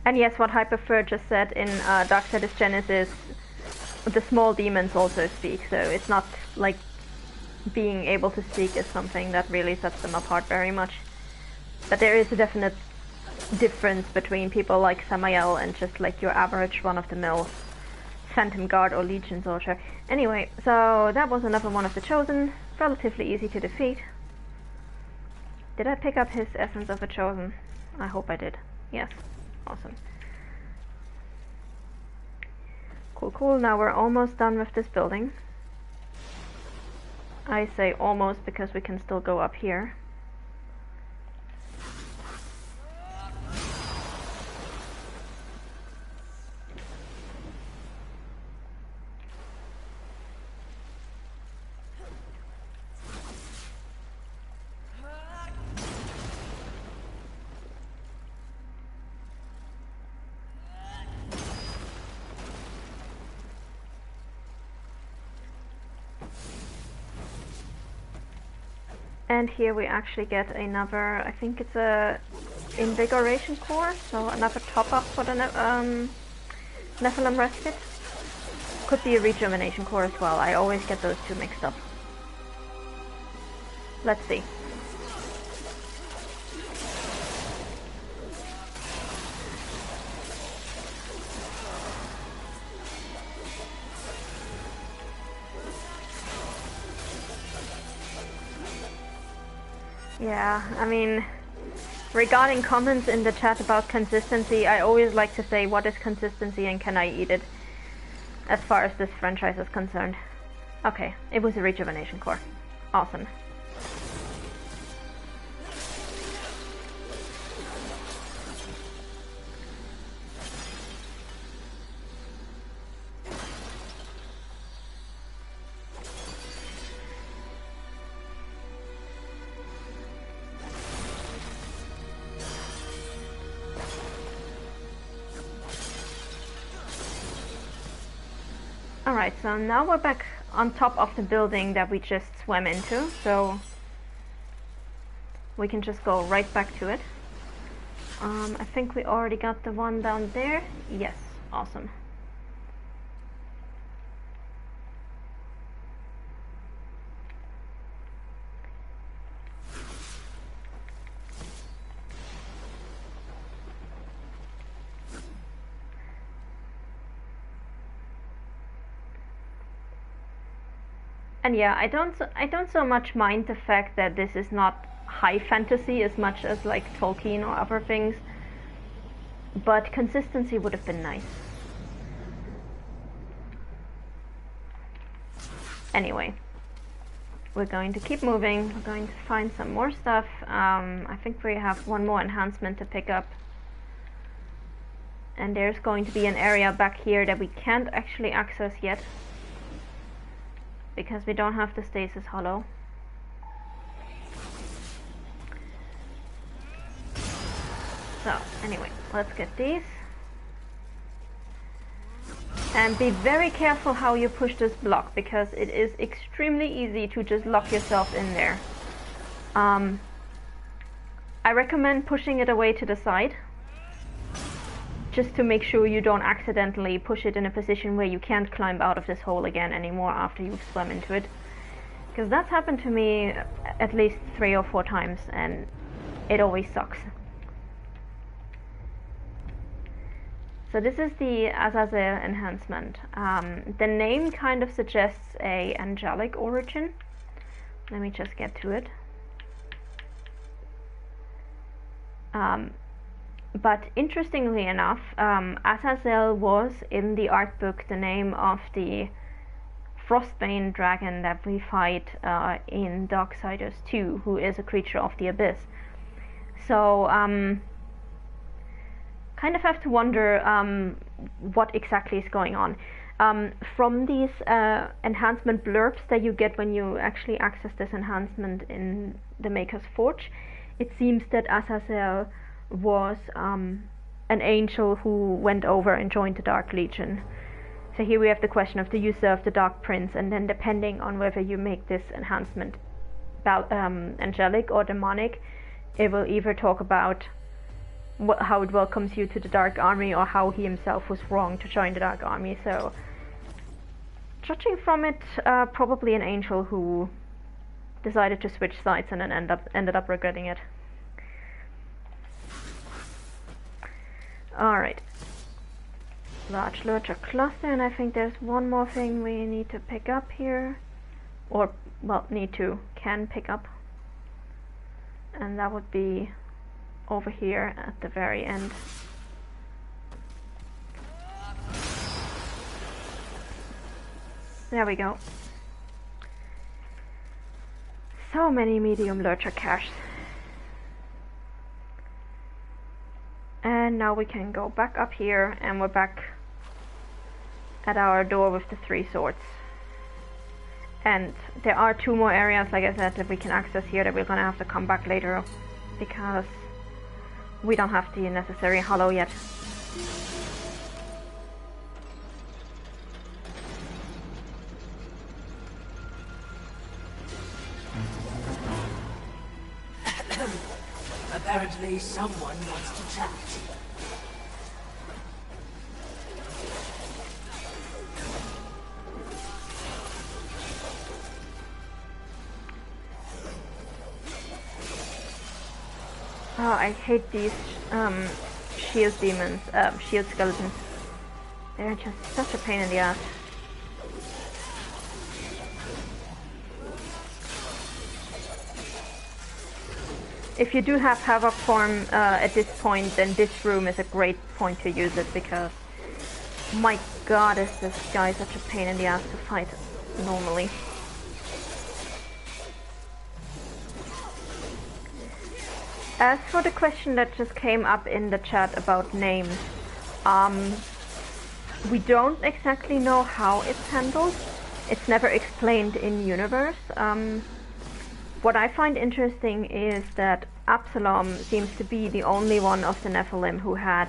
And yes, what Hyperfur just said in Darksiders Genesis, the small demons also speak, so it's not like being able to speak is something that really sets them apart very much. But there is a definite difference between people like Samael and just like your average run-of-the-mill Phantom Guard or Legion soldier. Anyway, so that was another one of the Chosen, relatively easy to defeat. Did I pick up his Essence of the Chosen? I hope I did. Yes. Awesome. Cool, cool. Now we're almost done with this building. I say almost because we can still go up here. And here we actually get another, I think it's a invigoration core, so another top up for the Nephilim Respite. Could be a rejuvenation core as well, I always get those two mixed up. Let's see. Yeah, I mean, regarding comments in the chat about consistency, I always like to say what is consistency and can I eat it, as far as this franchise is concerned. Okay, it was a rejuvenation core. Awesome. Alright, so now we're back on top of the building that we just swam into, so we can just go right back to it. I think we already got the one down there. Yes, awesome. And yeah, I don't so much mind the fact that this is not high fantasy as much as like Tolkien or other things, but consistency would have been nice. Anyway, we're going to keep moving, we're going to find some more stuff. I think we have one more enhancement to pick up. And there's going to be an area back here that we can't actually access yet, because we don't have the stasis hollow. So, anyway, let's get these. And be very careful how you push this block, because it is extremely easy to just lock yourself in there. I recommend pushing it away to the side, just to make sure you don't accidentally push it in a position where you can't climb out of this hole again anymore after you've swum into it. Because that's happened to me at least 3 or 4 times, and it always sucks. So this is the Azazel enhancement. The name kind of suggests a angelic origin. Let me just get to it. But interestingly enough, Azazel was in the art book the name of the Frostbane dragon that we fight in Darksiders 2, who is a creature of the abyss. So, kind of have to wonder what exactly is going on. From these enhancement blurbs that you get when you actually access this enhancement in the Maker's Forge, it seems that Azazel was an angel who went over and joined the Dark Legion. So here we have the question of, do you serve the Dark Prince? And then depending on whether you make this enhancement angelic or demonic, it will either talk about how it welcomes you to the Dark Army, or how he himself was wrong to join the Dark Army. So, judging from it, probably an angel who decided to switch sides and then ended up regretting it. Alright. Large lurcher cluster, and I think there's one more thing we need to pick up here. Or, well, can pick up. And that would be over here at the very end. There we go. So many medium lurcher caches. And now we can go back up here, and we're back at our door with the 3 swords. And there are 2 more areas, like I said, that we can access here that we're gonna have to come back later, because we don't have the necessary hollow yet. Apparently someone wants to chat. Oh, I hate these shield demons, shield skeletons. They're just such a pain in the ass. If you do have Havoc form at this point, then this room is a great point to use it, because my god, is this guy such a pain in the ass to fight normally. As for the question that just came up in the chat about names, we don't exactly know how it's handled. It's never explained in universe. What I find interesting is that Absalom seems to be the only one of the Nephilim who had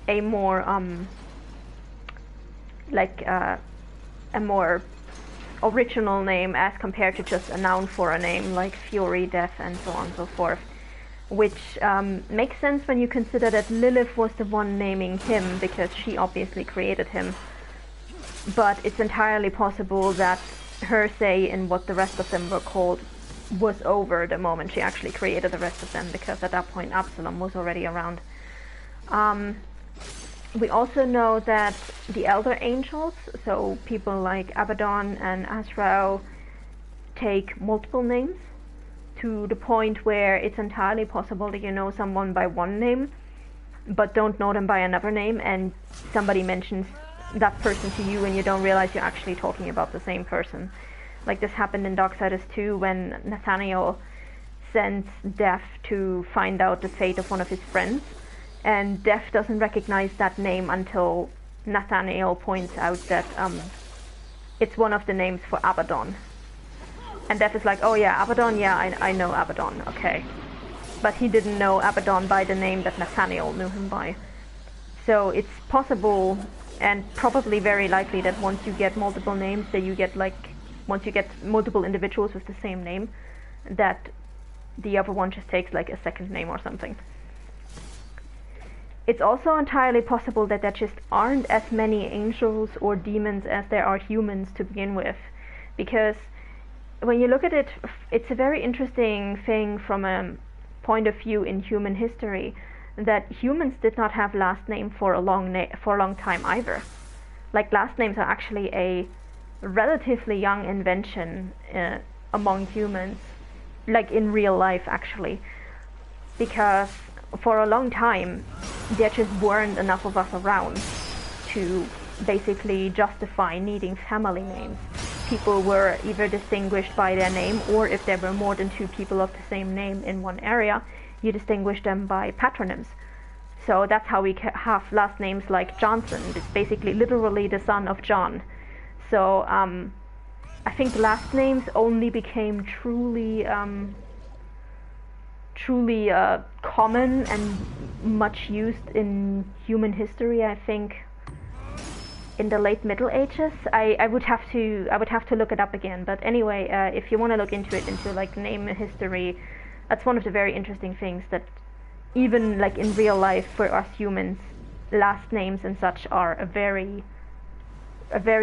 a more a more original name as compared to just a noun for a name like Fury, Death, and so on and so forth. Which makes sense when you consider that Lilith was the one naming him, because she obviously created him. But it's entirely possible that her say in what the rest of them were called was over the moment she actually created the rest of them, because at that point Absalom was already around. We also know that the Elder Angels, so people like Abaddon and Azrael, take multiple names, to the point where it's entirely possible that you know someone by one name, but don't know them by another name, and somebody mentions that person to you and you don't realize you're actually talking about the same person. Like this happened in Darksiders 2 when Nathaniel sends Death to find out the fate of one of his friends, and Death doesn't recognize that name until Nathaniel points out that it's one of the names for Abaddon. And Death is like, oh yeah, Abaddon, yeah, I know Abaddon, okay. But he didn't know Abaddon by the name that Nathaniel knew him by. So it's possible, and probably very likely, that once you get multiple names, that you get once you get multiple individuals with the same name, that the other one just takes like a second name or something. It's also entirely possible that there just aren't as many angels or demons as there are humans to begin with, because when you look at it, it's a very interesting thing from a point of view in human history, that humans did not have last name for a long time either. Like, last names are actually a relatively young invention among humans, like in real life actually, because for a long time there just weren't enough of us around to basically justify needing family names. People were either distinguished by their name, or if there were more than 2 people of the same name in one area, you distinguish them by patronyms. So that's how we have last names like Johnson. It's basically literally the son of John. So I think last names only became truly common and much used in human history, I think, in the late Middle Ages. I would have to look it up again. But anyway, if you want to look into it, into like name history, that's one of the very interesting things that even like in real life for us humans, last names and such are a very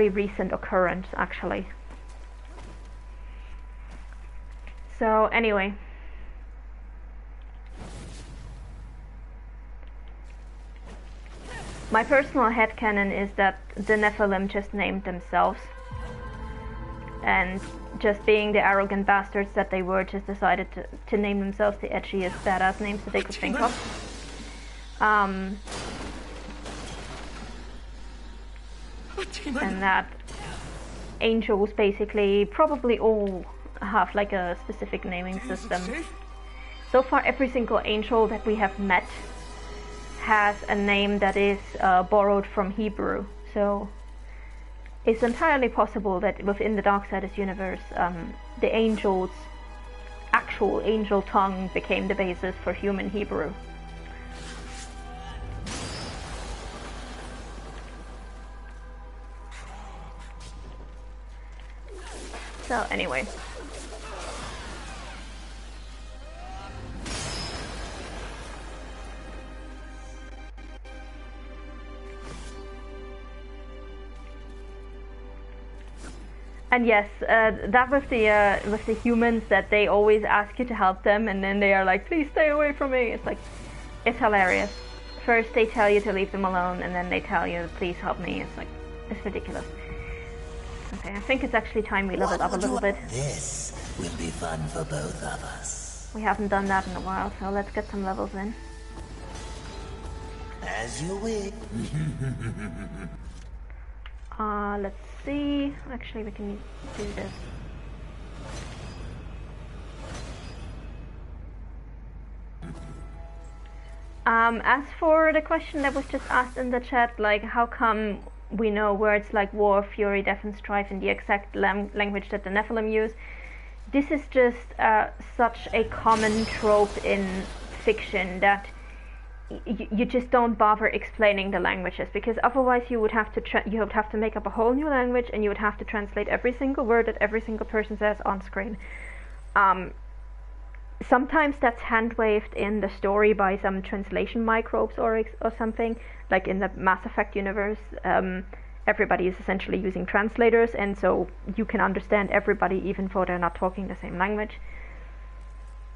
recent occurrence, actually. So anyway, my personal headcanon is that the Nephilim just named themselves, and just being the arrogant bastards that they were, just decided to name themselves the edgiest badass names that they could think of. And that angels basically probably all have like a specific naming system. So far every single angel that we have met has a name that is borrowed from Hebrew, so it's entirely possible that within the Darksiders universe, the angel's actual angel tongue became the basis for human Hebrew. So anyway. And yes, that with the humans, that they always ask you to help them, and then they are like, "Please stay away from me." It's like, it's hilarious. First they tell you to leave them alone, and then they tell you, "Please help me." It's like, it's ridiculous. Okay, I think it's actually time we leveled up a little bit. This will be fun for both of us. We haven't done that in a while, so let's get some levels in. As you wish. Let's see. Actually, we can do this. As for the question that was just asked in the chat, like how come we know words like war, fury, death, and strife in the exact language that the Nephilim use, this is just such a common trope in fiction that you just don't bother explaining the languages, because otherwise you would have to make up a whole new language, and you would have to translate every single word that every single person says on screen. Sometimes that's hand-waved in the story by some translation microbes or something, like in the Mass Effect universe. Everybody is essentially using translators, and so you can understand everybody even though they're not talking the same language.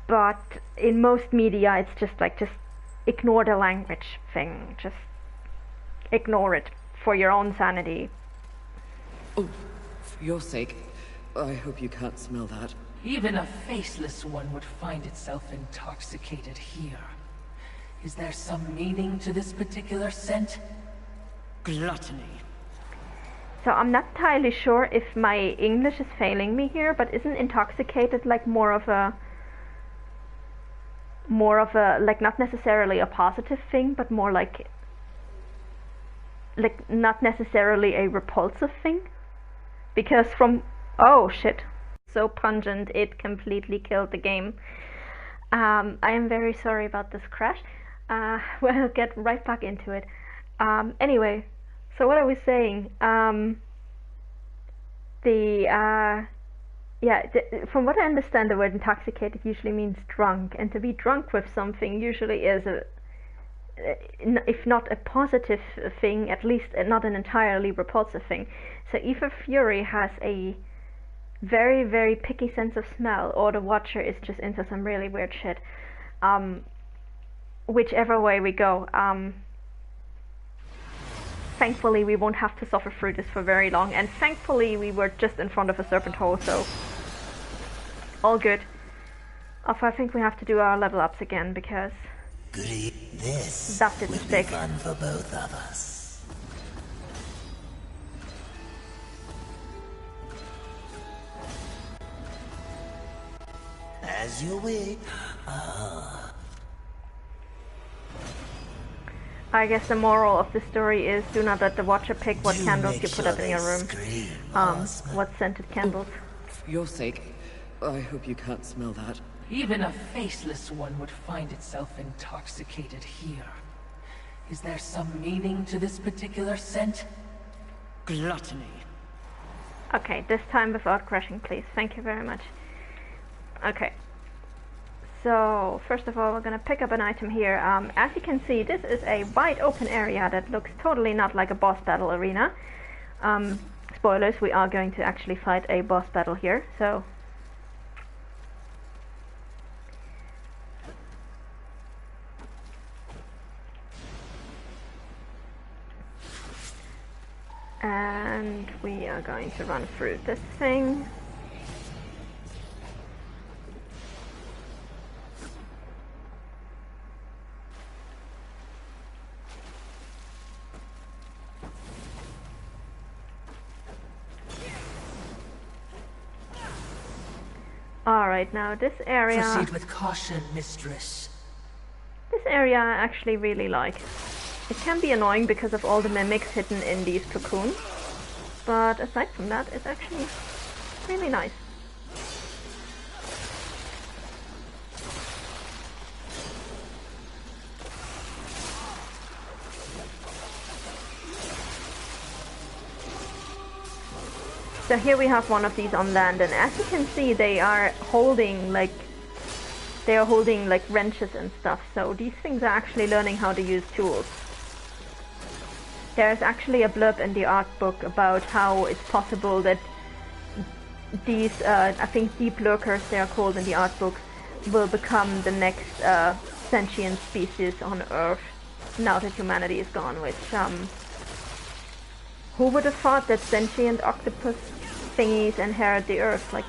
But in most media, it's just ignore the language thing. Just ignore it for your own sanity. Oh, for your sake, I hope you can't smell that. Even a faceless one would find itself intoxicated here. Is there some meaning to this particular scent? Gluttony. So I'm not entirely sure if my English is failing me here, but isn't intoxicated like more of a like, not necessarily a positive thing, but more like not necessarily a repulsive thing? Because oh shit, so pungent it completely killed the game. I am very sorry about this crash. We'll get right back into it. Anyway, so what I was saying, from what I understand, the word intoxicated usually means drunk, and to be drunk with something usually is if not a positive thing, at least not an entirely repulsive thing. So either Fury has a very, very picky sense of smell, or the Watcher is just into some really weird shit. Whichever way we go, thankfully we won't have to suffer through this for very long, and thankfully we were just in front of a serpent hole, so all good. Also, I think we have to do our level ups again, because this that didn't will stick. be fun for both of us. As you wish. I guess the moral of the story is, do not let the Watcher pick what candles you put up in your room. What scented candles. For your sake, I hope you can't smell that. Even a faceless one would find itself intoxicated here. Is there some meaning to this particular scent? Gluttony. Okay, this time without crashing, please. Thank you very much. Okay. So first of all, we're gonna pick up an item here. As you can see, this is a wide open area that looks totally not like a boss battle arena. Spoilers, we are going to actually fight a boss battle here, so... And we are going to run through this thing. Alright, now this area... Proceed with caution, mistress. This area I actually really like. It can be annoying because of all the mimics hidden in these cocoons, but aside from that, it's actually really nice. So here we have one of these on land, and as you can see, they are holding like wrenches and stuff. So these things are actually learning how to use tools. There's actually a blurb in the art book about how it's possible that these, I think deep lurkers they are called in the art book, will become the next sentient species on Earth now that humanity is gone, which, who would have thought that sentient octopus thingies inherit the Earth? Like,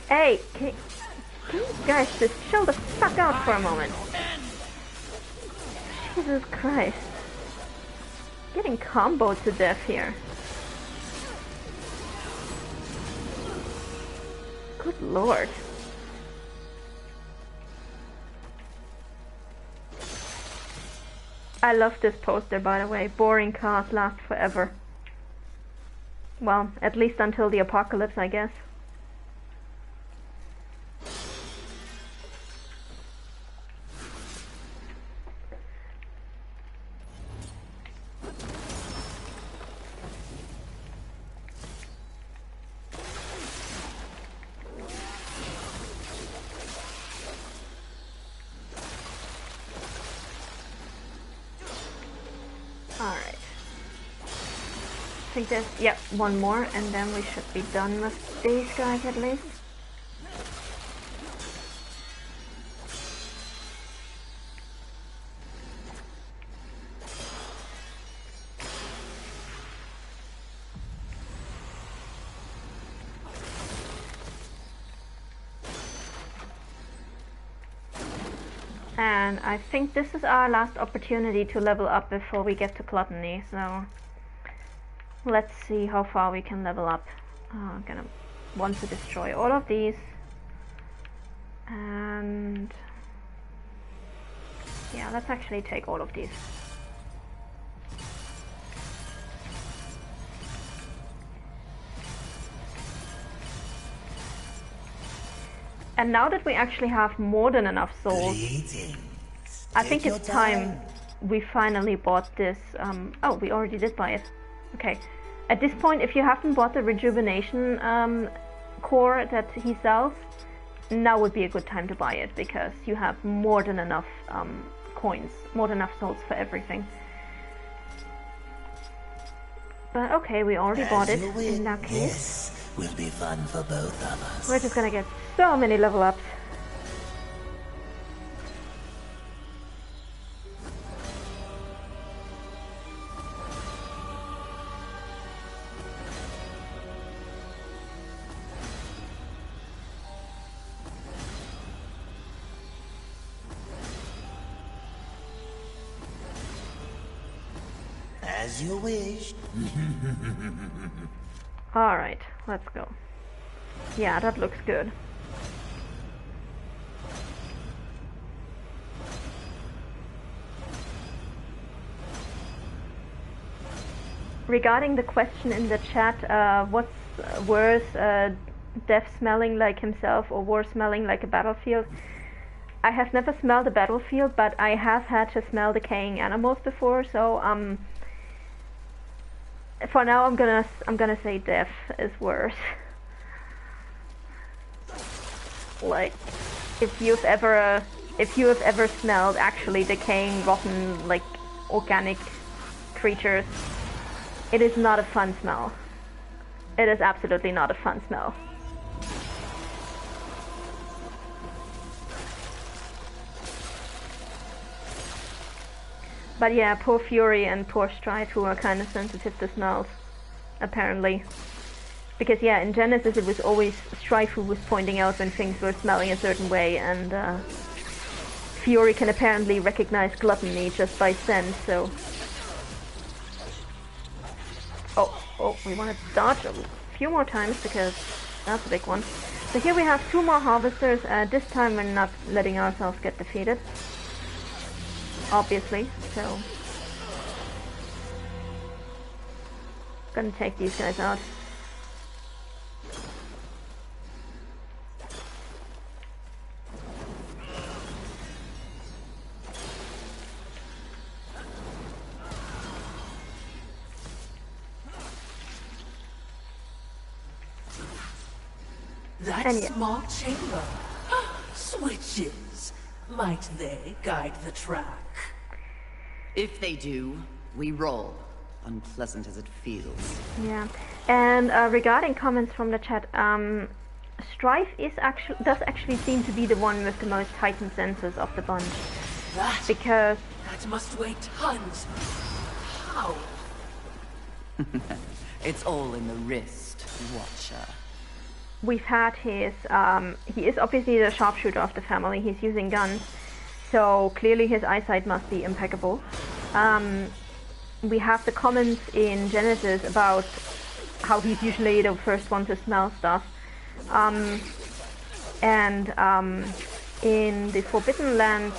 hey, can you guys just chill the fuck out for a moment? Jesus Christ. Getting comboed to death here. Good lord. I love this poster, by the way. Boring cars last forever. Well, at least until the apocalypse, I guess. Alright. I think there's, yep, one more, and then we should be done with these guys at least. And I think this is our last opportunity to level up before we get to Gluttony, so let's see how far we can level up. I'm gonna want to destroy all of these, and yeah, let's actually take all of these. And now that we actually have more than enough souls, I think it's time we finally bought this. Oh, we already did buy it. Okay. At this point, if you haven't bought the rejuvenation core that he sells, now would be a good time to buy it, because you have more than enough coins, more than enough souls for everything. But okay, we already bought it in that case. Will be fun for both of us. We're just gonna get so many level ups. As you wish. Alright, let's go. Yeah, that looks good. Regarding the question in the chat, what's worse, Death smelling like himself or War smelling like a battlefield? I have never smelled a battlefield, but I have had to smell decaying animals before, so For now, I'm gonna say death is worse. Like, if you have ever smelled actually decaying, rotten, like organic creatures, it is not a fun smell. It is absolutely not a fun smell. But yeah, poor Fury and poor Strife, who are kind of sensitive to smells, apparently. Because yeah, in Genesis it was always Strife who was pointing out when things were smelling a certain way, and Fury can apparently recognize gluttony just by scent, so... Oh, we want to dodge a few more times, because that's a big one. So here we have 2 more Harvesters. This time we're not letting ourselves get defeated. Obviously, so... Gonna take these guys out. That small chamber. Switches. Might they guide the track? If they do, we roll. Unpleasant as it feels. Yeah, and regarding comments from the chat, Strife does actually seem to be the one with the most heightened senses of the bunch. Because that must weigh tons. How? It's all in the wrist, Watcher. We've had his, he is obviously the sharpshooter of the family. He's using guns, so clearly his eyesight must be impeccable. We have the comments in Genesis about how he's usually the first one to smell stuff. And in the Forbidden Lands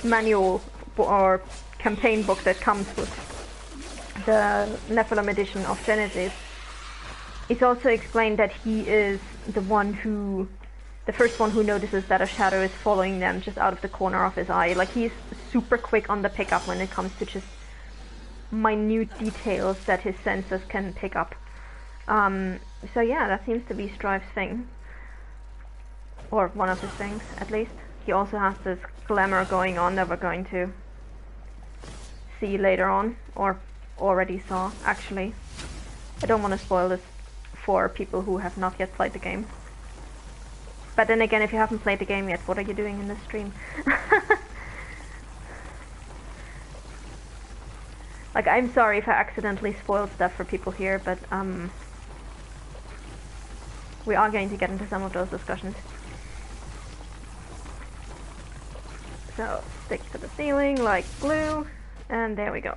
manual or campaign book that comes with the Nephilim edition of Genesis, it's also explained that he is the first one who notices that a shadow is following them just out of the corner of his eye. Like, he's super quick on the pickup when it comes to just minute details that his senses can pick up. So yeah, that seems to be Strife's thing. Or one of his things, at least. He also has this glamour going on that we're going to see later on, or already saw, actually. I don't want to spoil this for people who have not yet played the game. But then again, if you haven't played the game yet, what are you doing in this stream? Like, I'm sorry if I accidentally spoiled stuff for people here, but we are going to get into some of those discussions. So, stick to the ceiling like glue, and there we go.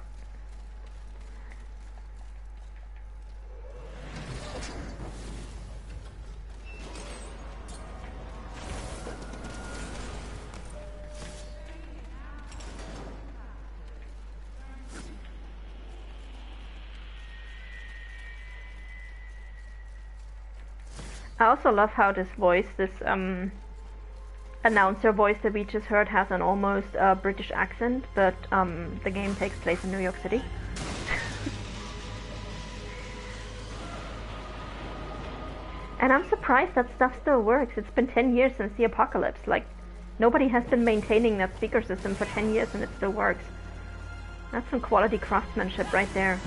I also love how this voice, this announcer voice that we just heard, has an almost British accent, but the game takes place in New York City. And I'm surprised that stuff still works. It's been 10 years since the apocalypse. Like, nobody has been maintaining that speaker system for 10 years and it still works. That's some quality craftsmanship right there.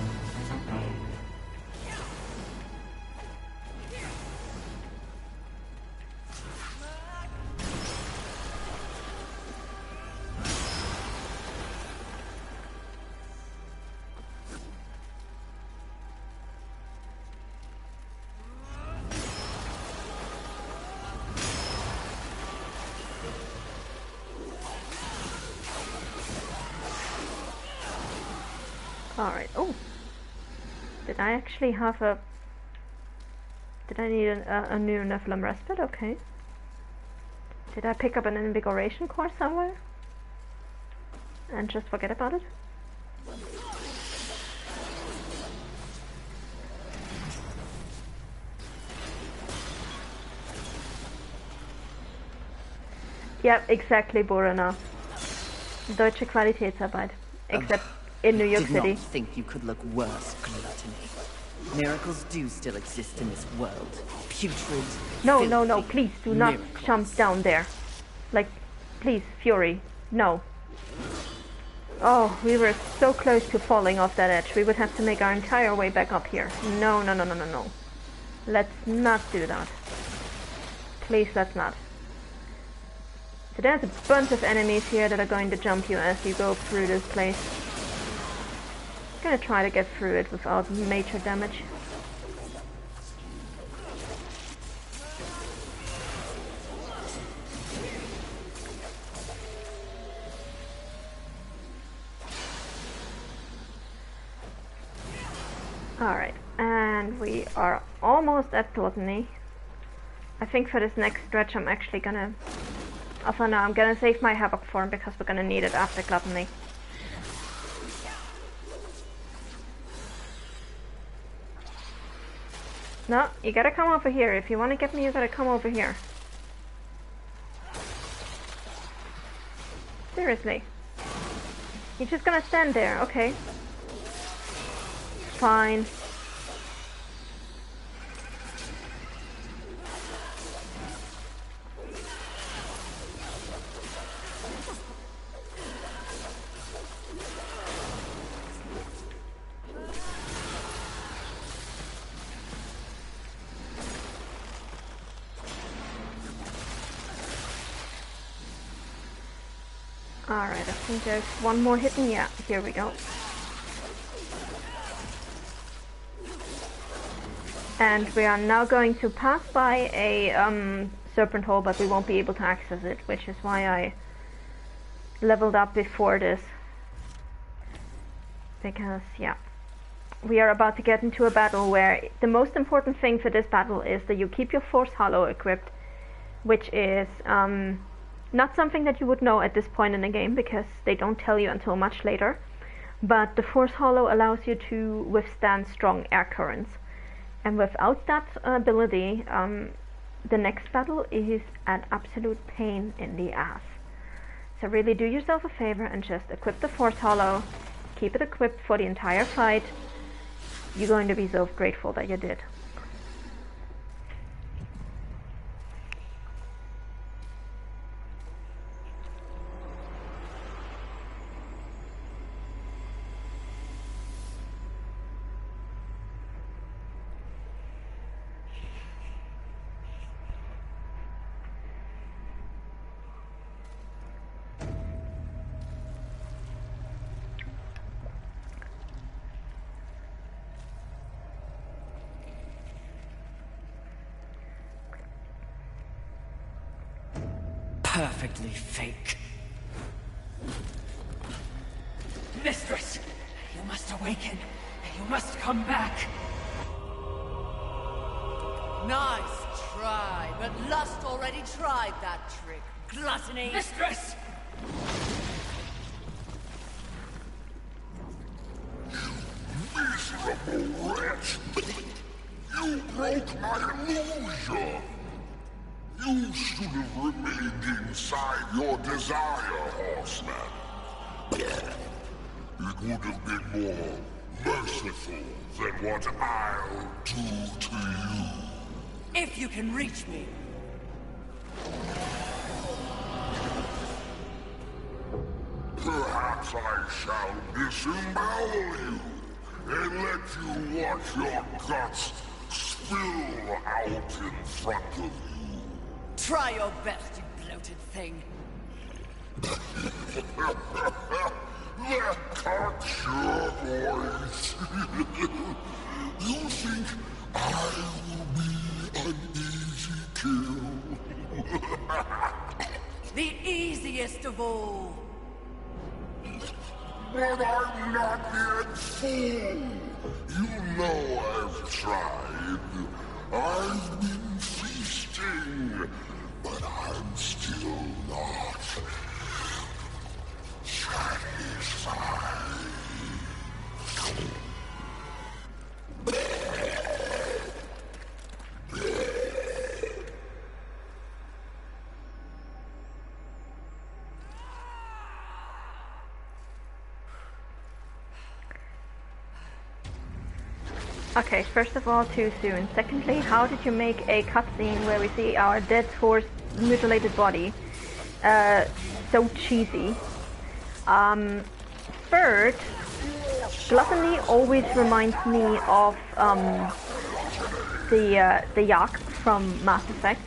Alright, oh! Did I actually have a... Did I need a new Nephilim respite? Okay. Did I pick up an invigoration core somewhere? And just forget about it? Yep, exactly, Borana. Deutsche Qualitätsarbeit. Except in New York Did City. not think you could look worse, gluttony. Miracles do still exist in this world. Putrid, No, no, no, filthy please do not miracles. jump down there. Like, please, Fury, no. Oh, we were so close to falling off that edge. We would have to make our entire way back up here. No, no, no, no, no, no. Let's not do that. Please, let's not. So there's a bunch of enemies here that are going to jump you as you go through this place. Gonna try to get through it without major damage. Alright, and we are almost at Gluttony. I think for this next stretch I'm actually gonna... Oh, for now I'm gonna save my Havoc form because we're gonna need it after Gluttony. No, you gotta come over here. If you wanna get me, you gotta come over here. Seriously. You're just gonna stand there, okay. Fine. Alright, I think there's one more hidden. Yeah, here we go. And we are now going to pass by a serpent hole, but we won't be able to access it, which is why I leveled up before this. Because, yeah, we are about to get into a battle where the most important thing for this battle is that you keep your Force Hollow equipped, which is not something that you would know at this point in the game because they don't tell you until much later. But the Force Hollow allows you to withstand strong air currents. And without that ability, the next battle is an absolute pain in the ass. So really do yourself a favor and just equip the Force Hollow, keep it equipped for the entire fight. You're going to be so grateful that you did. Perfectly fake. Mistress, you must awaken. You must come back. Nice try, but Lust already tried that trick. Gluttony! Mistress! Miserable wretch! You broke my illusion! You should have remained inside your desire, horseman. It would have been more merciful than what I'll do to you. If you can reach me. Perhaps I shall disembowel you and let you watch your guts spill out in front of you. Try your best, you bloated thing. That cocksure voice. You think I will be an easy kill? The easiest of all. But I'm not yet full. You know I've tried. I've been feasting, but I'm still not satisfied. Okay, first of all, too soon. Secondly, how did you make a cutscene where we see our dead horse mutilated body so cheesy? Third, gluttony always reminds me of the Yak from Mass Effect.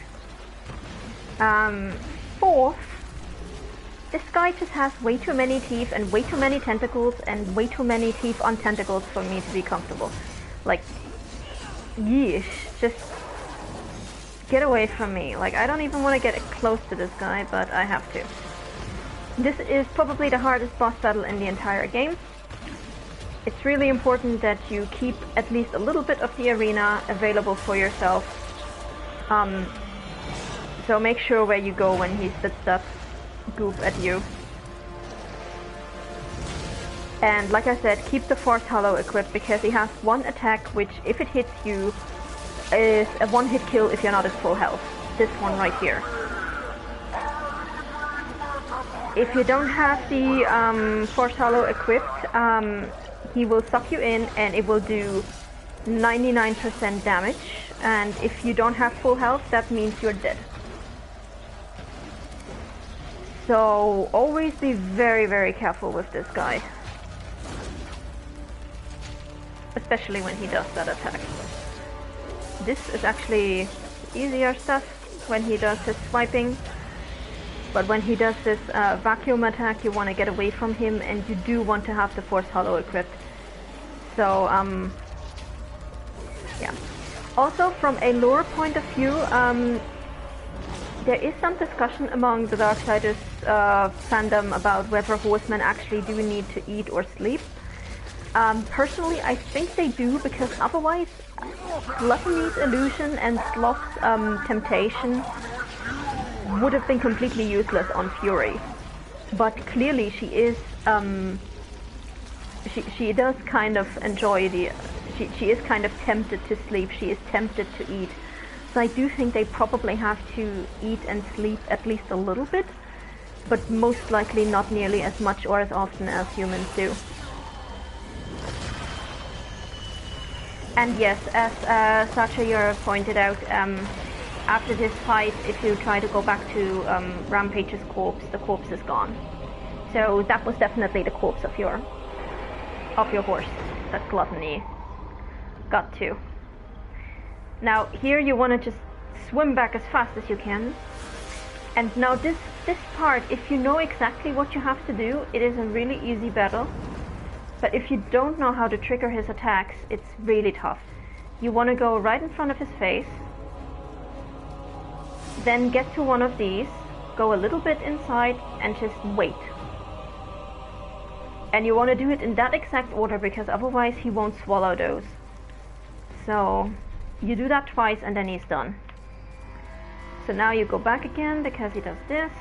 Fourth, this guy just has way too many teeth and way too many tentacles and way too many teeth on tentacles for me to be comfortable. Like, yeesh, just get away from me. Like, I don't even want to get close to this guy, but I have to. This is probably the hardest boss battle in the entire game. It's really important that you keep at least a little bit of the arena available for yourself. So make sure where you go when he spits that goop at you. And like I said, keep the Force Hollow equipped because he has one attack which, if it hits you, is a one-hit kill if you're not at full health. This one right here. If you don't have the Force Hollow equipped, he will suck you in and it will do 99% damage. And if you don't have full health, that means you're dead. So always be very, very careful with this guy. Especially when he does that attack. This is actually easier stuff when he does his swiping. But when he does this vacuum attack, you want to get away from him and you do want to have the Force Hollow equipped. So, yeah. Also, from a lore point of view, there is some discussion among the Darksiders fandom about whether horsemen actually do need to eat or sleep. Personally, I think they do, because otherwise, Gluttony's illusion and Sloth's temptation would have been completely useless on Fury. But clearly she is, she does kind of enjoy she is kind of tempted to sleep, she is tempted to eat. So I do think they probably have to eat and sleep at least a little bit, but most likely not nearly as much or as often as humans do. And yes, as Sacha pointed out, after this fight, if you try to go back to Rampage's corpse, the corpse is gone. So that was definitely the corpse of your horse that Gluttony got to. Now here you want to just swim back as fast as you can. And now this part, if you know exactly what you have to do, it is a really easy battle. But if you don't know how to trigger his attacks, it's really tough. You want to go right in front of his face, then get to one of these, go a little bit inside, and just wait. And you want to do it in that exact order, because otherwise he won't swallow those. So you do that twice and then he's done. So now you go back again because he does this.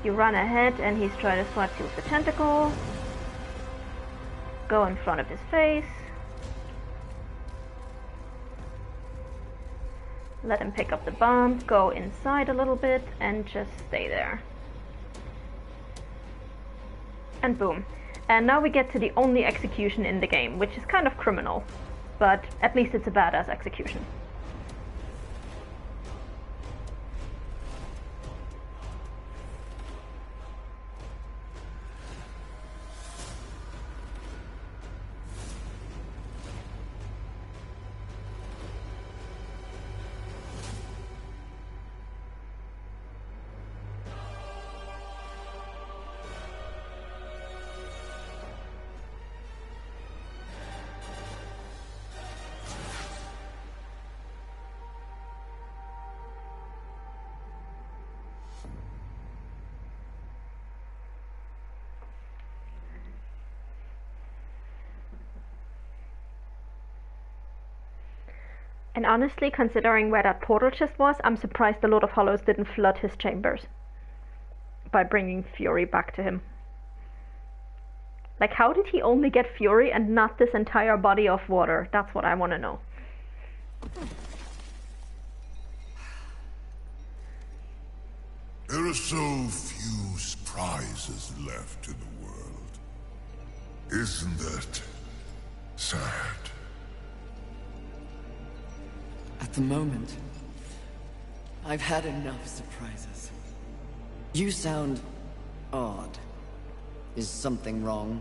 You run ahead and he's trying to swipe you with the tentacle. Go in front of his face. Let him pick up the bomb, go inside a little bit and just stay there. And boom. And now we get to the only execution in the game, which is kind of criminal, but at least it's a badass execution. And honestly, considering where that portal chest was, I'm surprised the Lord of Hollows didn't flood his chambers by bringing Fury back to him. Like, how did he only get Fury and not this entire body of water? That's what I want to know. There are so few surprises left in the world. Isn't that Sad. At the moment, I've had enough surprises. You sound odd. Is something wrong?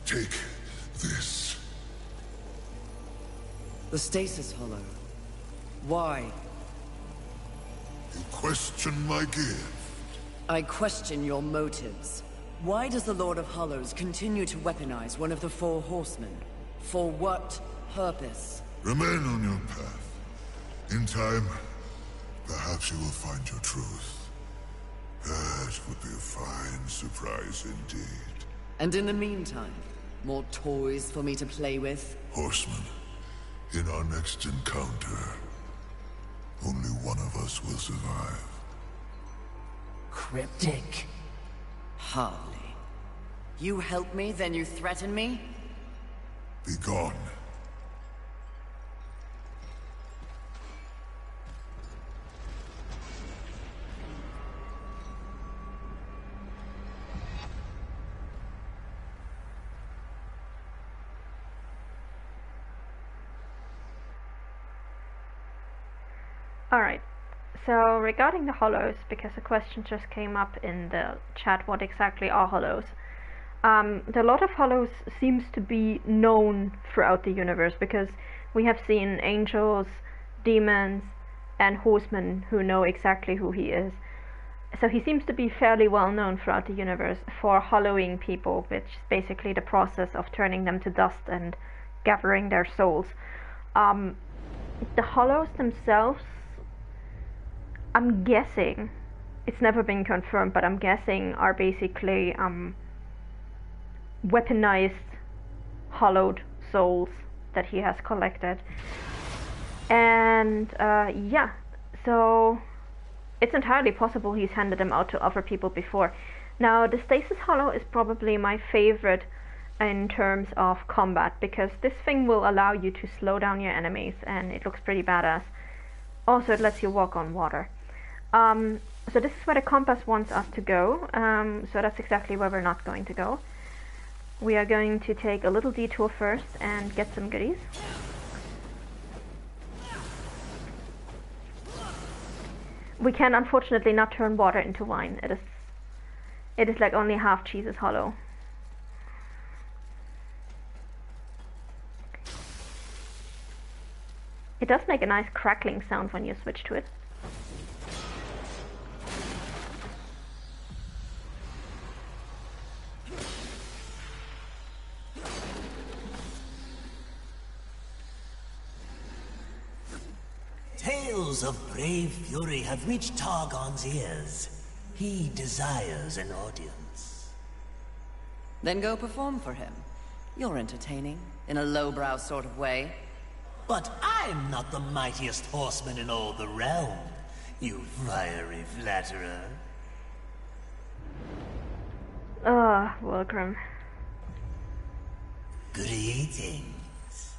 Take this. The stasis hollow. Why? You question my gift. I question your motives. Why does the Lord of Hollows continue to weaponize one of the Four Horsemen? For what purpose? Remain on your path. In time, perhaps you will find your truth. That would be a fine surprise indeed. And in the meantime, more toys for me to play with? Horseman, in our next encounter, only one of us will survive. Cryptic. Hardly. You help me, then you threaten me? Be gone. Alright, so regarding the hollows, because a question just came up in the chat, what exactly are hollows? The Lord of Hollows seems to be known throughout the universe, because we have seen angels, demons, and horsemen who know exactly who he is. So he seems to be fairly well known throughout the universe for hollowing people, which is basically the process of turning them to dust and gathering their souls. The hollows themselves, I'm guessing, it's never been confirmed, but I'm guessing are basically weaponized, hollowed souls that he has collected. And yeah, so it's entirely possible he's handed them out to other people before. Now, the Stasis Hollow is probably my favorite in terms of combat, because this thing will allow you to slow down your enemies, and it looks pretty badass. Also, it lets you walk on water. So this is where the compass wants us to go, so that's exactly where we're not going to go. We are going to take a little detour first and get some goodies. We can unfortunately not turn water into wine. It is like only half cheese's hollow. It does make a nice crackling sound when you switch to it. Tales of brave fury have reached Targon's ears. He desires an audience. Then go perform for him. You're entertaining, in a lowbrow sort of way. But I'm not the mightiest horseman in all the realm, you fiery flatterer. Ah, Wilgrim. Greetings.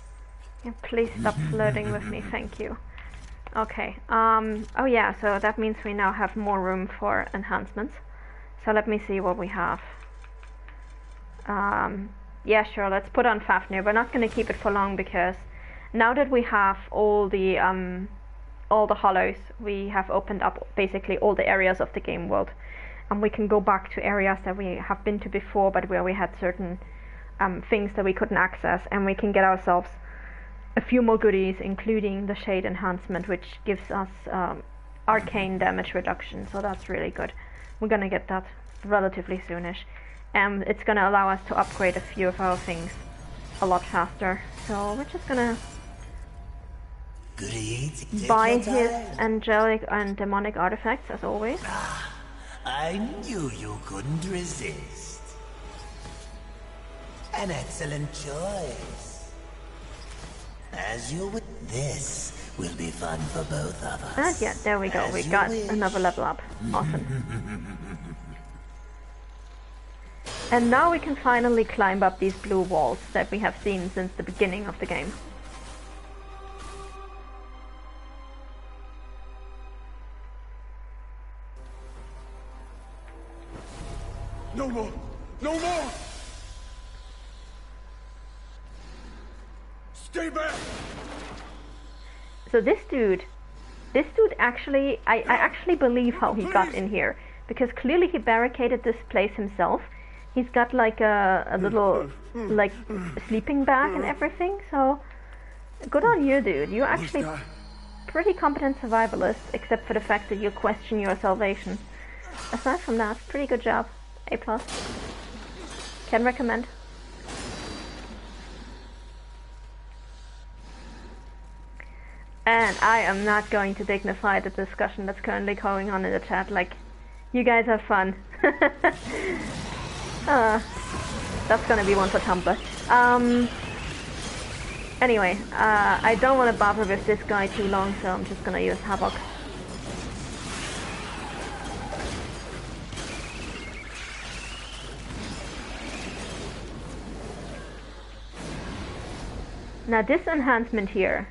Yeah, please stop flirting with me, thank you. Okay, oh yeah, so that means we now have more room for enhancements. So let me see what we have. Yeah, sure, let's put on Fafnir. We're not going to keep it for long, because now that we have all the hollows, we have opened up basically all the areas of the game world. And we can go back to areas that we have been to before, but where we had certain things that we couldn't access, and we can get ourselves a few more goodies, including the Shade Enhancement, which gives us arcane damage reduction, so that's really good. We're gonna get that relatively soonish. And it's gonna allow us to upgrade a few of our things a lot faster. So we're just gonna buy his angelic and demonic artifacts, as always. I knew you couldn't resist. An excellent choice. As you would, this will be fun for both of us. And yeah, there we go. We got another level up. Awesome. And now we can finally climb up these blue walls that we have seen since the beginning of the game. No more! No more! Stay back! So this dude actually, I actually believe how he got in here, because clearly he barricaded this place himself. He's got like a little like sleeping bag and everything. So good on you, dude. You're actually pretty competent survivalist, except for the fact that you question your salvation. Aside from that, pretty good job. A+. Can recommend. And I am not going to dignify the discussion that's currently going on in the chat. Like, you guys have fun. That's gonna be one for Tumblr. Anyway, I don't want to bother with this guy too long, so I'm just gonna use Havoc. Now this enhancement here,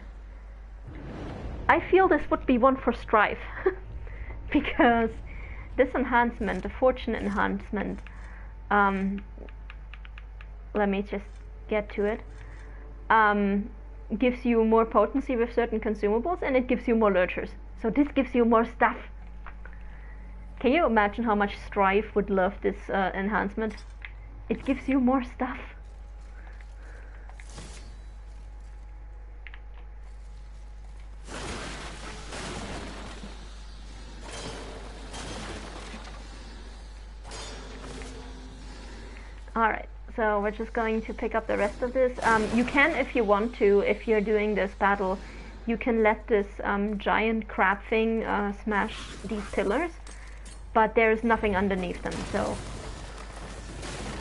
I feel this would be one for Strife. Because this enhancement, the fortune enhancement, let me just get to it, gives you more potency with certain consumables, and it gives you more lurchers. So this gives you more stuff. Can you imagine how much Strife would love this enhancement? It gives you more stuff. Alright, so we're just going to pick up the rest of this. You can, if you want to, if you're doing this battle, you can let this giant crab thing smash these pillars, but there's nothing underneath them, so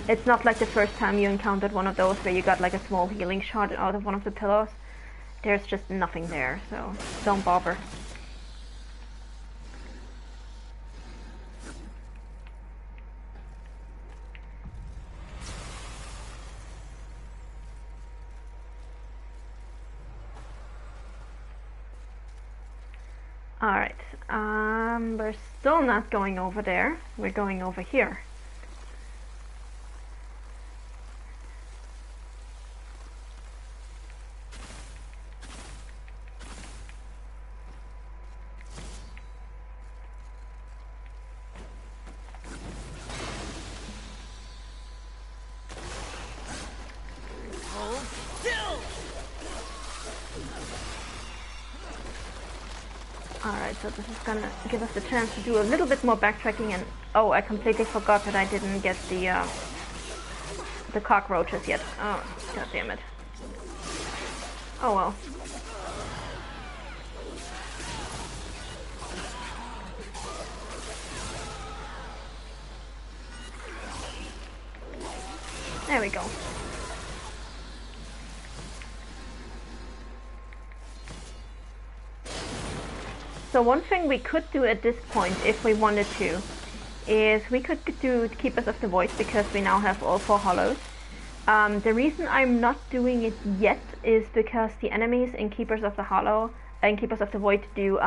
it's not like the first time you encountered one of those where you got like a small healing shot out of one of the pillars. There's just nothing there, so don't bother. Alright, we're still not going over there, we're going over here. Alright, so this is gonna give us the chance to do a little bit more backtracking, and oh, I completely forgot that I didn't get the cockroaches yet. Oh, god damn it. Oh well. There we go. So one thing we could do at this point, if we wanted to, is we could do Keepers of the Void, because we now have all 4 hollows. The reason I'm not doing it yet is because the enemies in Keepers of the Hollow and Keepers of the Void do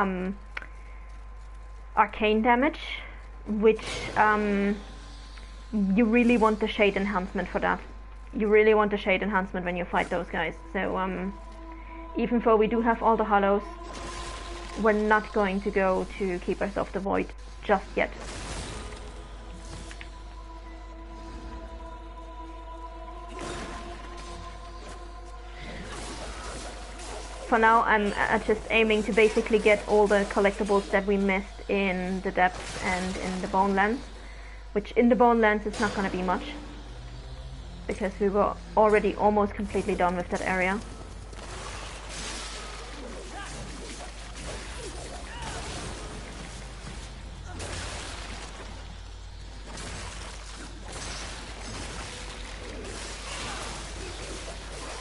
arcane damage, which you really want the shade enhancement for that. You really want the shade enhancement when you fight those guys. So even though we do have all the hollows, we're not going to go to Keepers of the Void just yet. For now, I'm just aiming to basically get all the collectibles that we missed in the depths and in the Bone Lands, which in the Bone Lands is not going to be much, because we were already almost completely done with that area.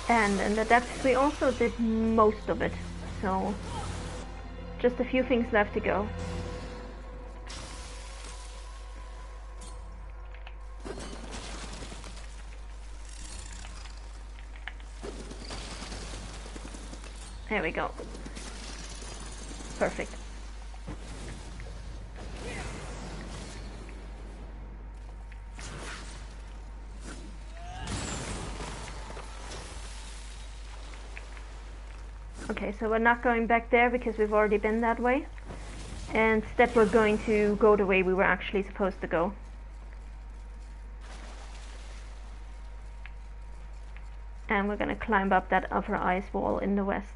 And in the depths we also did most of it, so just a few things left to go. There we go. Perfect. so we're not going back there because we've already been that way. And instead we're going to go the way we were actually supposed to go. And we're gonna climb up that upper ice wall in the west.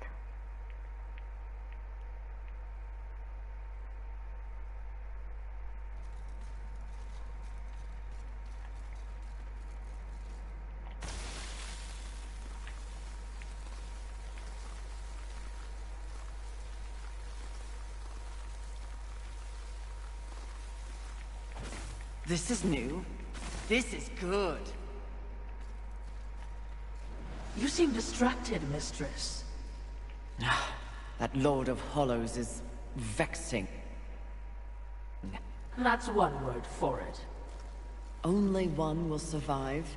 This is new. This is good. You seem distracted, mistress. That Lord of Hollows is vexing. That's one word for it. Only one will survive?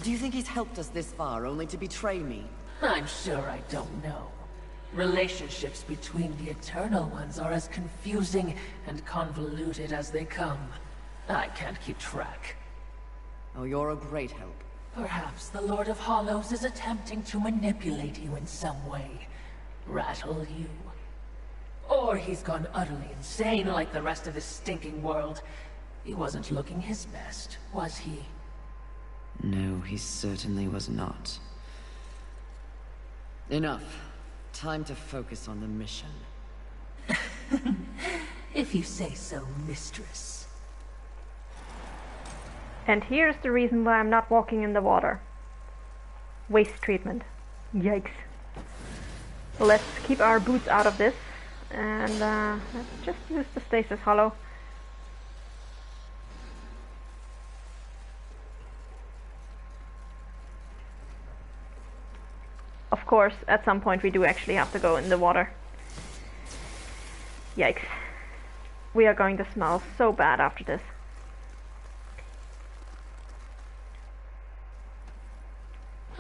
Do you think he's helped us this far only to betray me? I'm sure I don't know. Relationships between the Eternal Ones are as confusing and convoluted as they come. I can't keep track. Oh, you're a great help. Perhaps the Lord of Hollows is attempting to manipulate you in some way. Rattle you. Or he's gone utterly insane like the rest of this stinking world. He wasn't looking his best, was he? No, he certainly was not. Enough. Time to focus on the mission. If you say so, mistress. And here's the reason why I'm not walking in the water. Waste treatment. Yikes. Let's keep our boots out of this. And let's just use the stasis hollow. Of course, at some point we do actually have to go in the water. Yikes. We are going to smell so bad after this.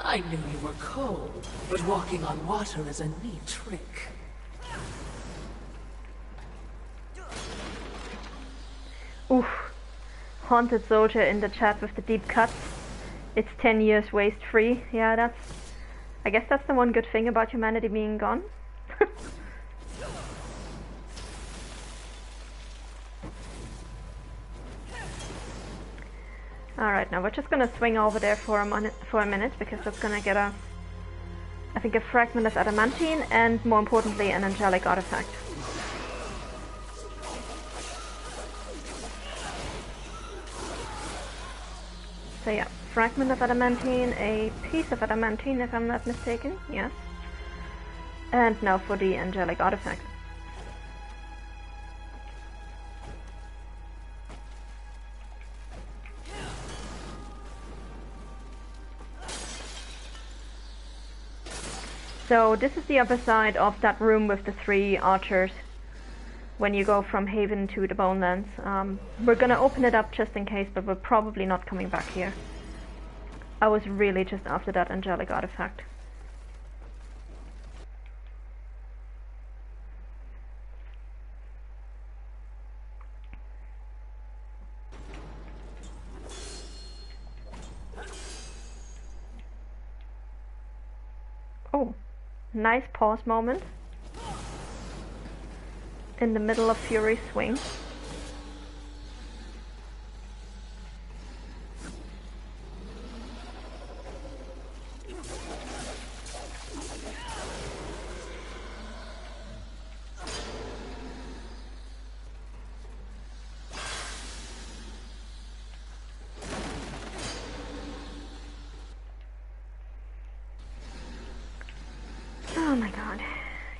I knew you were cold, but walking on water is a neat trick. Oof. Haunted soldier in the chat with the deep cuts. It's 10 years waste free. Yeah, I guess that's the one good thing about humanity being gone. Alright, now we're just gonna swing over there for a minute because that's gonna get us, I think, a fragment of adamantine and, more importantly, an angelic artifact. So yeah, fragment of adamantine, a piece of adamantine if I'm not mistaken, yes. And now for the angelic artifact. So this is the upper side of that room with the 3 archers when you go from Haven to the Bonelands. We're gonna open it up just in case, but we're probably not coming back here. I was really just after that angelic artifact. Oh. Nice pause moment in the middle of Fury's swing. Oh my god.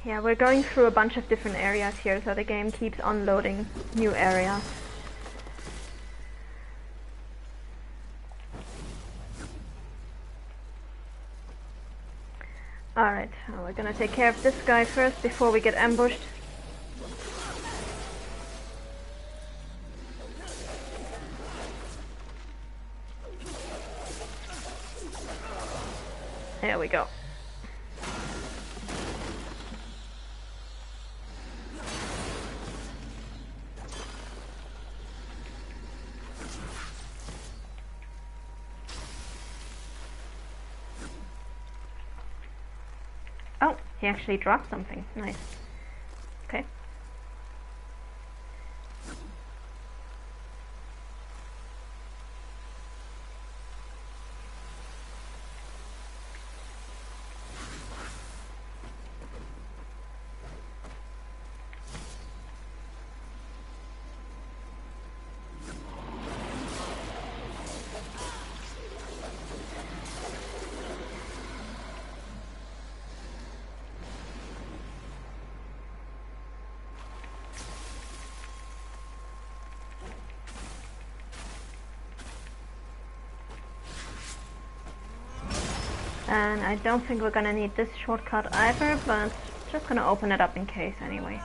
Yeah, we're going through a bunch of different areas here, so the game keeps unloading new areas. Alright, we're gonna take care of this guy first before we get ambushed. There we go. Oh, He actually dropped something. Nice. Okay. And I don't think we're gonna need this shortcut either, but just gonna open it up in case anyway.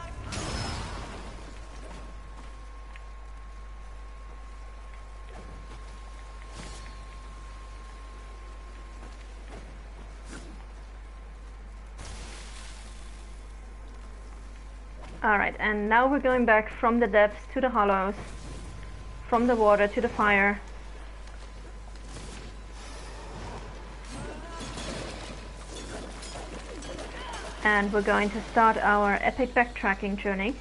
Alright, and now we're going back from the depths to the hollows, from the water to the fire. And we're going to start our epic backtracking journey.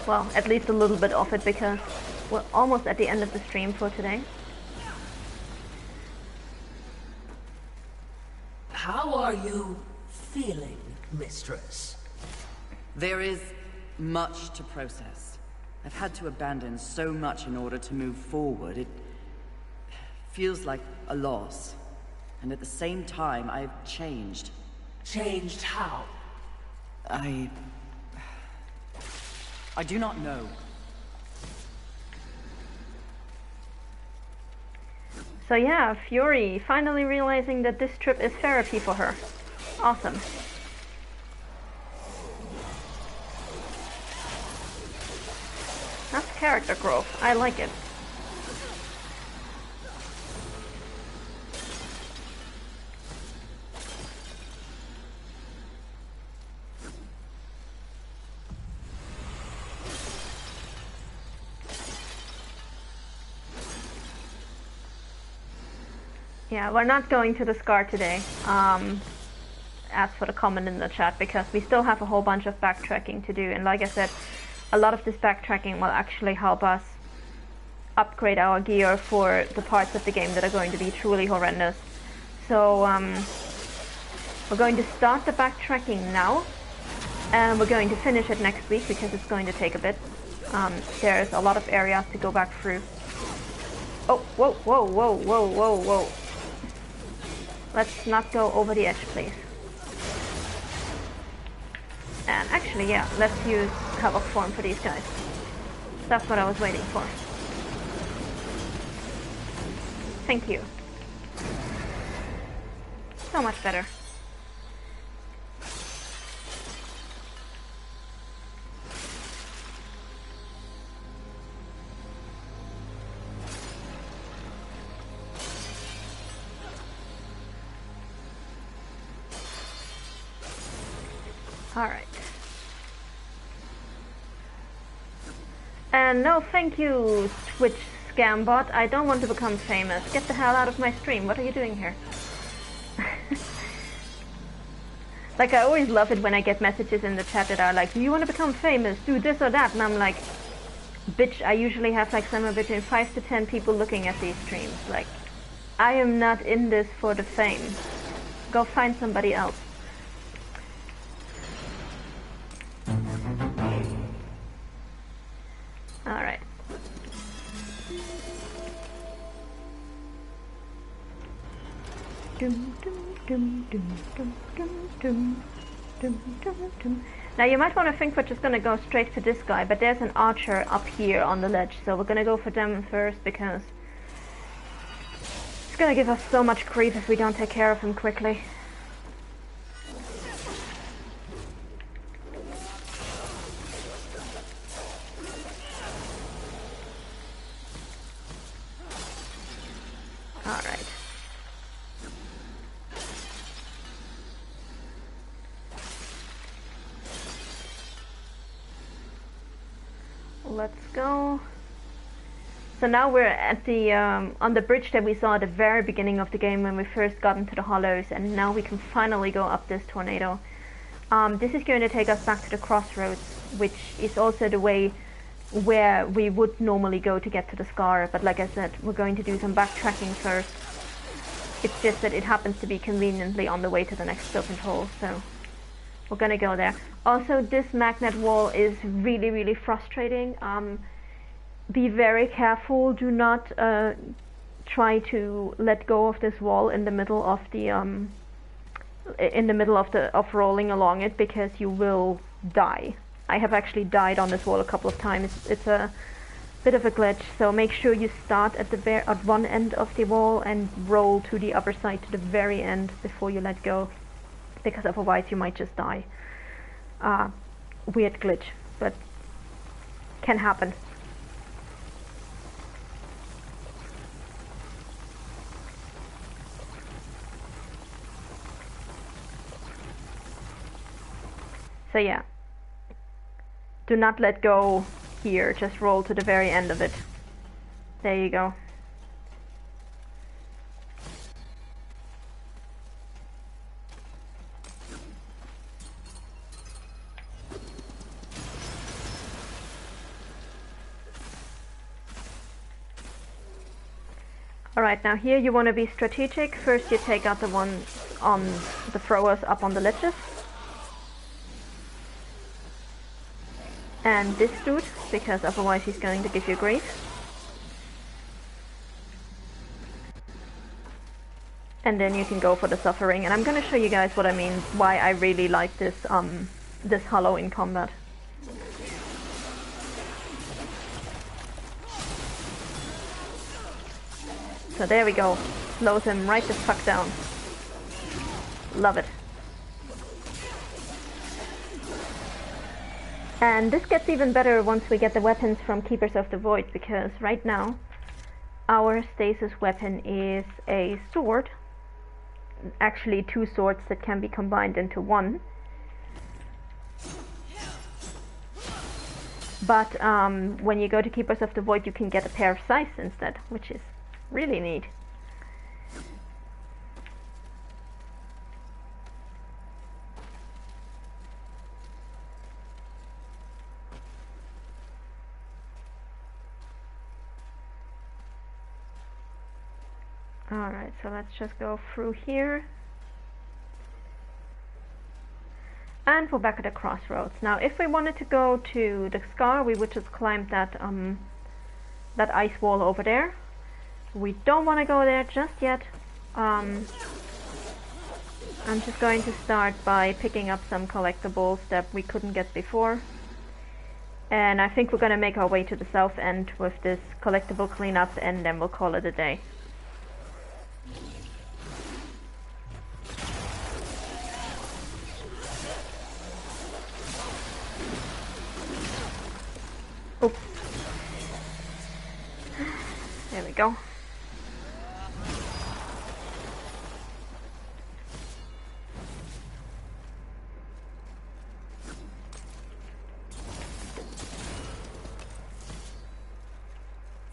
Well, at least a little bit of it, because we're almost at the end of the stream for today. How are you feeling, mistress? There is much to process. I've had to abandon so much in order to move forward. It feels like a loss. And at the same time, I've changed. Changed how? I do not know. So yeah, Fury finally realizing that this trip is therapy for her. Awesome. That's character growth. I like it. Yeah, we're not going to the Scar today, as for the comment in the chat, because we still have a whole bunch of backtracking to do, and like I said, a lot of this backtracking will actually help us upgrade our gear for the parts of the game that are going to be truly horrendous. So, we're going to start the backtracking now, and we're going to finish it next week, because it's going to take a bit. There's a lot of areas to go back through. Oh, whoa, whoa, whoa, whoa, whoa, whoa. Let's not go over the edge, please. And actually, yeah, let's use Havoc Form for these guys. That's what I was waiting for. Thank you. So much better. Alright. And no thank you, Twitch scam bot. I don't want to become famous. Get the hell out of my stream. What are you doing here? Like, I always love it when I get messages in the chat that are like, do you want to become famous? Do this or that? And I'm like, bitch, I usually have like somewhere between 5 to 10 people looking at these streams. Like, I am not in this for the fame. Go find somebody else. Alright. Now you might want to think we're just gonna go straight for this guy, but there's an archer up here on the ledge, so we're gonna go for them first because it's gonna give us so much grief if we don't take care of him quickly. Alright. Let's go. So now we're at the on the bridge that we saw at the very beginning of the game when we first got into the hollows, and now we can finally go up this tornado. This is going to take us back to the crossroads, which is also the way where we would normally go to get to the Scar, but like I said, we're going to do some backtracking first. It's just that it happens to be conveniently on the way to the next serpent hole, so we're gonna go there. Also, this magnet wall is really, really frustrating. Be very careful. Do not try to let go of this wall in the middle of the of rolling along it, because you will die. I have actually died on this wall a couple of times. It's a bit of a glitch, so make sure you start at at one end of the wall and roll to the other side to the very end before you let go, because otherwise you might just die. Weird glitch, but can happen. So yeah, do not let go here, just roll to the very end of it. There you go. Alright, now here you want to be strategic. First you take out the one on the throwers up on the ledges. And this dude, because otherwise he's going to give you grief. And then you can go for the suffering. And I'm going to show you guys what I mean, why I really like this this hollow in combat. So there we go. Slows him right the fuck down. Love it. And this gets even better once we get the weapons from Keepers of the Void, because right now our stasis weapon is a sword. Actually 2 swords that can be combined into one. But when you go to Keepers of the Void you can get a pair of scythes instead, which is really neat. Alright, so let's just go through here. And we're back at the crossroads. Now, if we wanted to go to the Scar, we would just climb that that ice wall over there. We don't want to go there just yet. I'm just going to start by picking up some collectibles that we couldn't get before. And I think we're going to make our way to the south end with this collectible cleanup, and then we'll call it a day. Oops. There we go.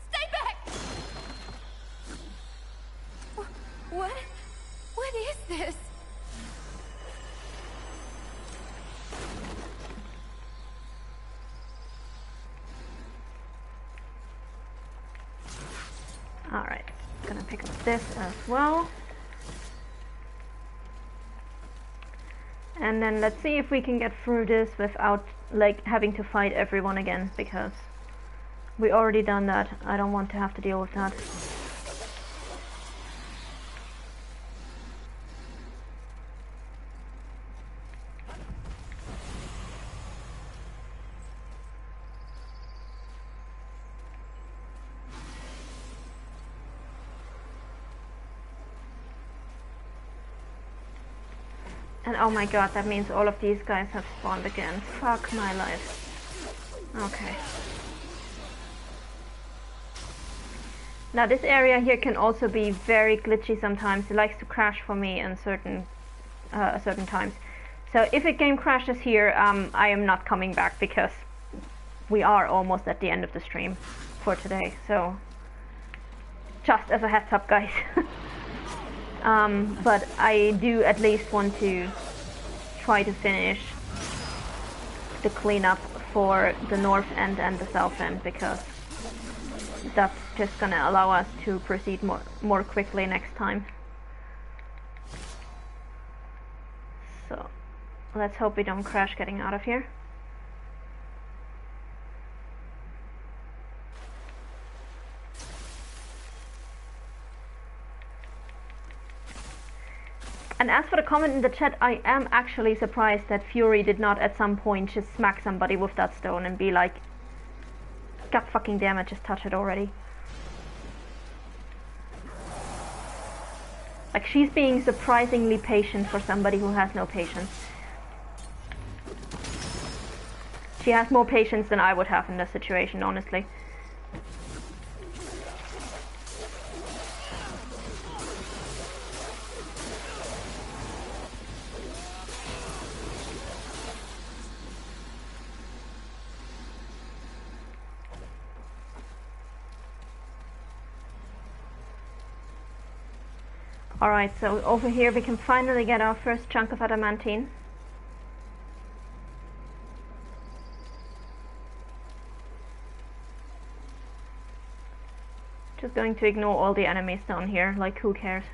Stay back! What is this? Alright, gonna pick up this as well. And then let's see if we can get through this without like having to fight everyone again, because we already done that. I don't want to have to deal with that. And oh my god, that means all of these guys have spawned again. Fuck my life. Okay. Now this area here can also be very glitchy sometimes. It likes to crash for me in certain times. So if a game crashes here, I am not coming back, because we are almost at the end of the stream for today. So Just as a heads up, guys. But I do at least want to try to finish the cleanup for the north end and the south end, because that's just gonna allow us to proceed more quickly next time. So let's hope we don't crash getting out of here. And as for the comment in the chat, I am actually surprised that Fury did not at some point just smack somebody with that stone and be like, God fucking damn it, just touch it already. Like, she's being surprisingly patient for somebody who has no patience. She has more patience than I would have in this situation, honestly. Alright, so over here we can finally get our first chunk of adamantine. Just going to ignore all the enemies down here, like who cares?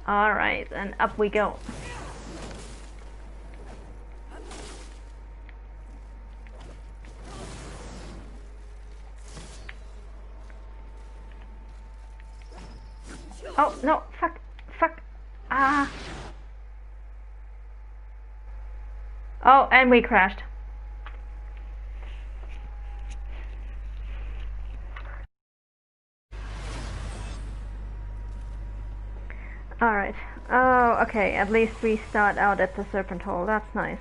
Alright, and up we go. Oh, no, fuck, ah. Oh, and we crashed. Alright, oh, okay, at least we start out at the serpent hole, that's nice.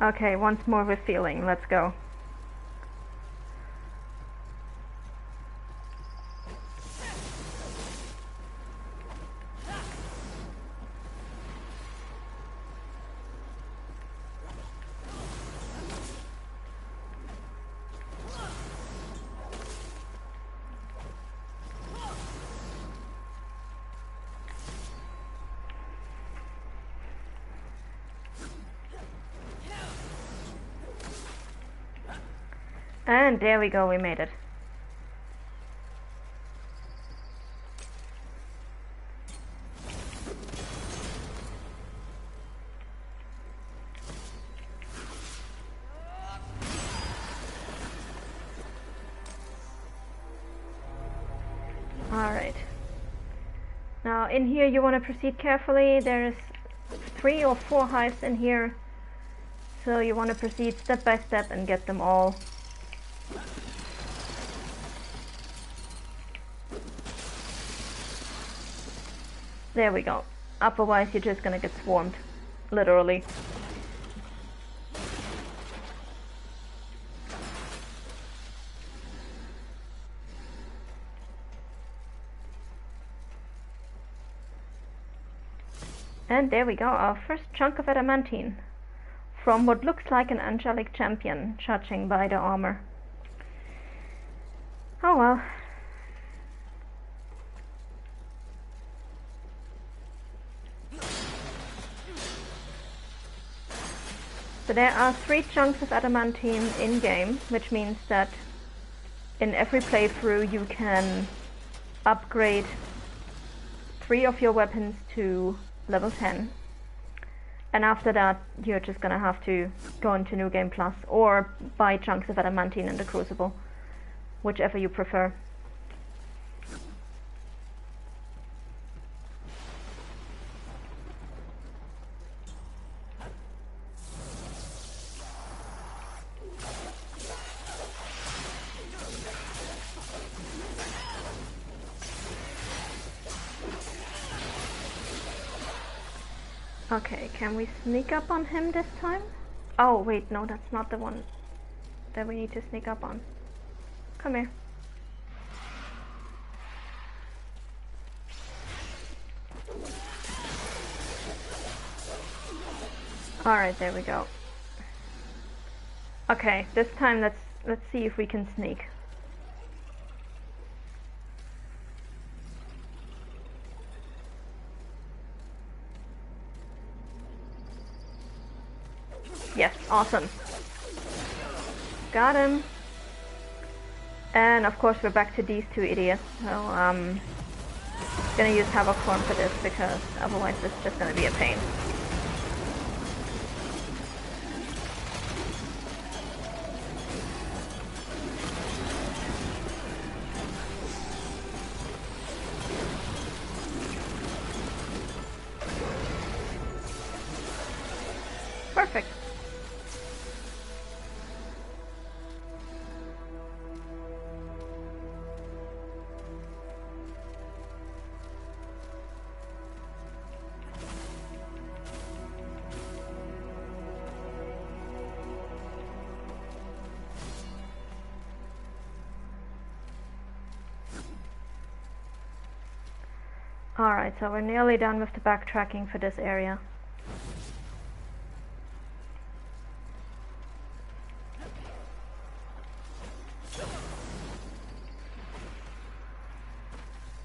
Okay, once more with feeling, let's go. And there we go, we made it. Alright. Now in here you want to proceed carefully. There's 3 or 4 hives in here. So you want to proceed step by step and get them all. There we go. Otherwise you're just gonna get swarmed. Literally. And there we go, our first chunk of adamantine. From what looks like an angelic champion, judging by the armor. Oh well. So there are 3 chunks of adamantine in-game, which means that in every playthrough you can upgrade 3 of your weapons to level 10. And after that you're just gonna have to go into New Game Plus or buy chunks of adamantine in the Crucible, whichever you prefer. Okay, can we sneak up on him this time? Oh wait, no, that's not the one that we need to sneak up on. Come here. Alright, there we go. Okay, this time let's see if we can sneak. Yes, awesome. Got him. And of course we're back to these two idiots, so gonna use Havoc Form for this because otherwise this is just gonna be a pain. Perfect. Alright, so we're nearly done with the backtracking for this area.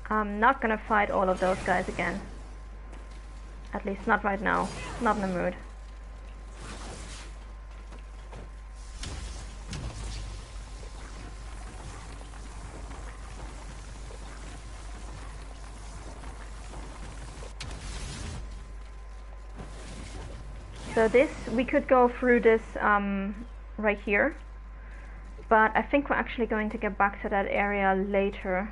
I'm not gonna fight all of those guys again. At least not right now. Not in the mood. So this, we could go through this right here, but I think we're actually going to get back to that area later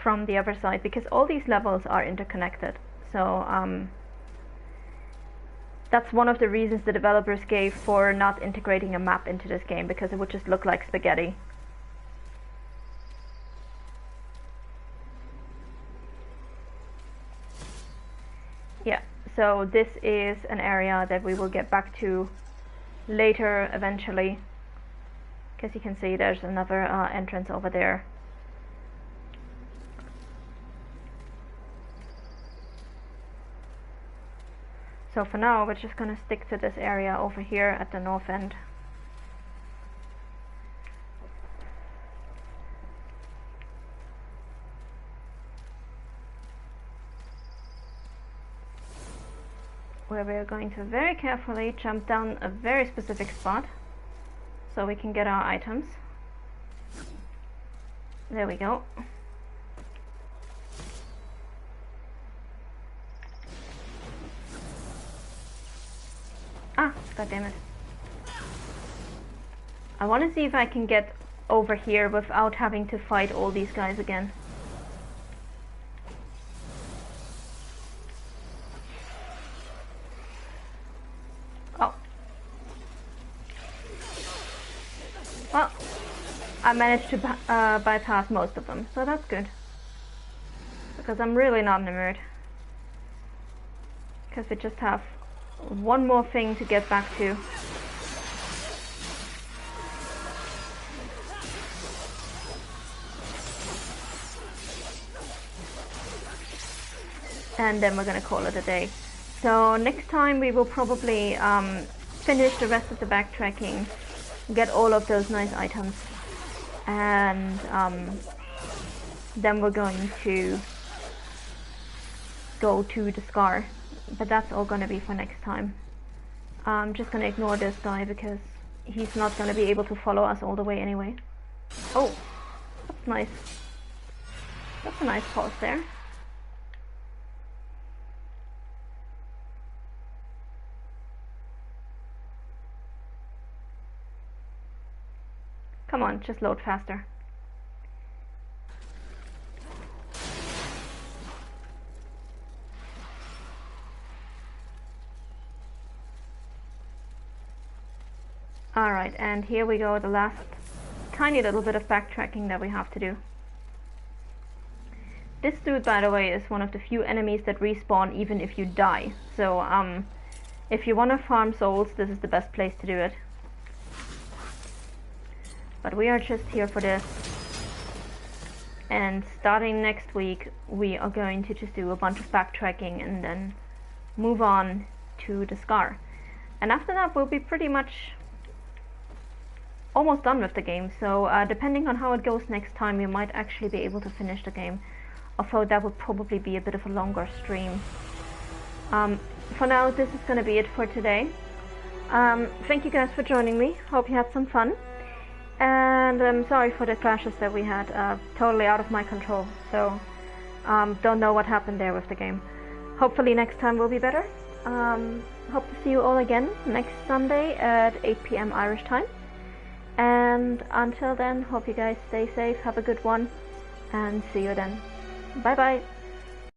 from the other side, because all these levels are interconnected. So that's one of the reasons the developers gave for not integrating a map into this game, because it would just look like spaghetti. Yeah, so this is an area that we will get back to later eventually, because you can see there's another entrance over there. So for now we're just gonna stick to this area over here at the north end. Where we are going to very carefully jump down a very specific spot so we can get our items. There we go. Ah, god damn it. I want to see if I can get over here without having to fight all these guys again. Oh. Well, I managed to bypass most of them, so that's good. Because I'm really not in the mood. Because we just have one more thing to get back to. And then we're gonna call it a day. So next time we will probably finish the rest of the backtracking, get all of those nice items, and then we're going to go to the Scar. But that's all gonna be for next time. I'm just gonna ignore this guy because he's not gonna be able to follow us all the way anyway. Oh, that's nice. That's a nice pause there. Come on, just load faster. Alright, and here we go, the last tiny little bit of backtracking that we have to do. This dude, by the way, is one of the few enemies that respawn even if you die. So, if you want to farm souls, this is the best place to do it. But we are just here for this. And starting next week, we are going to just do a bunch of backtracking and then move on to the scar. And after that we'll be pretty much almost done with the game, so depending on how it goes next time we might actually be able to finish the game, although that would probably be a bit of a longer stream. For now this is gonna be it for today. Thank you guys for joining me, hope you had some fun, and I'm sorry for the crashes that we had, totally out of my control, so don't know what happened there with the game. Hopefully next time will be better. Hope to see you all again next Sunday at 8 PM Irish time. And until then, hope you guys stay safe, have a good one, and see you then. Bye bye!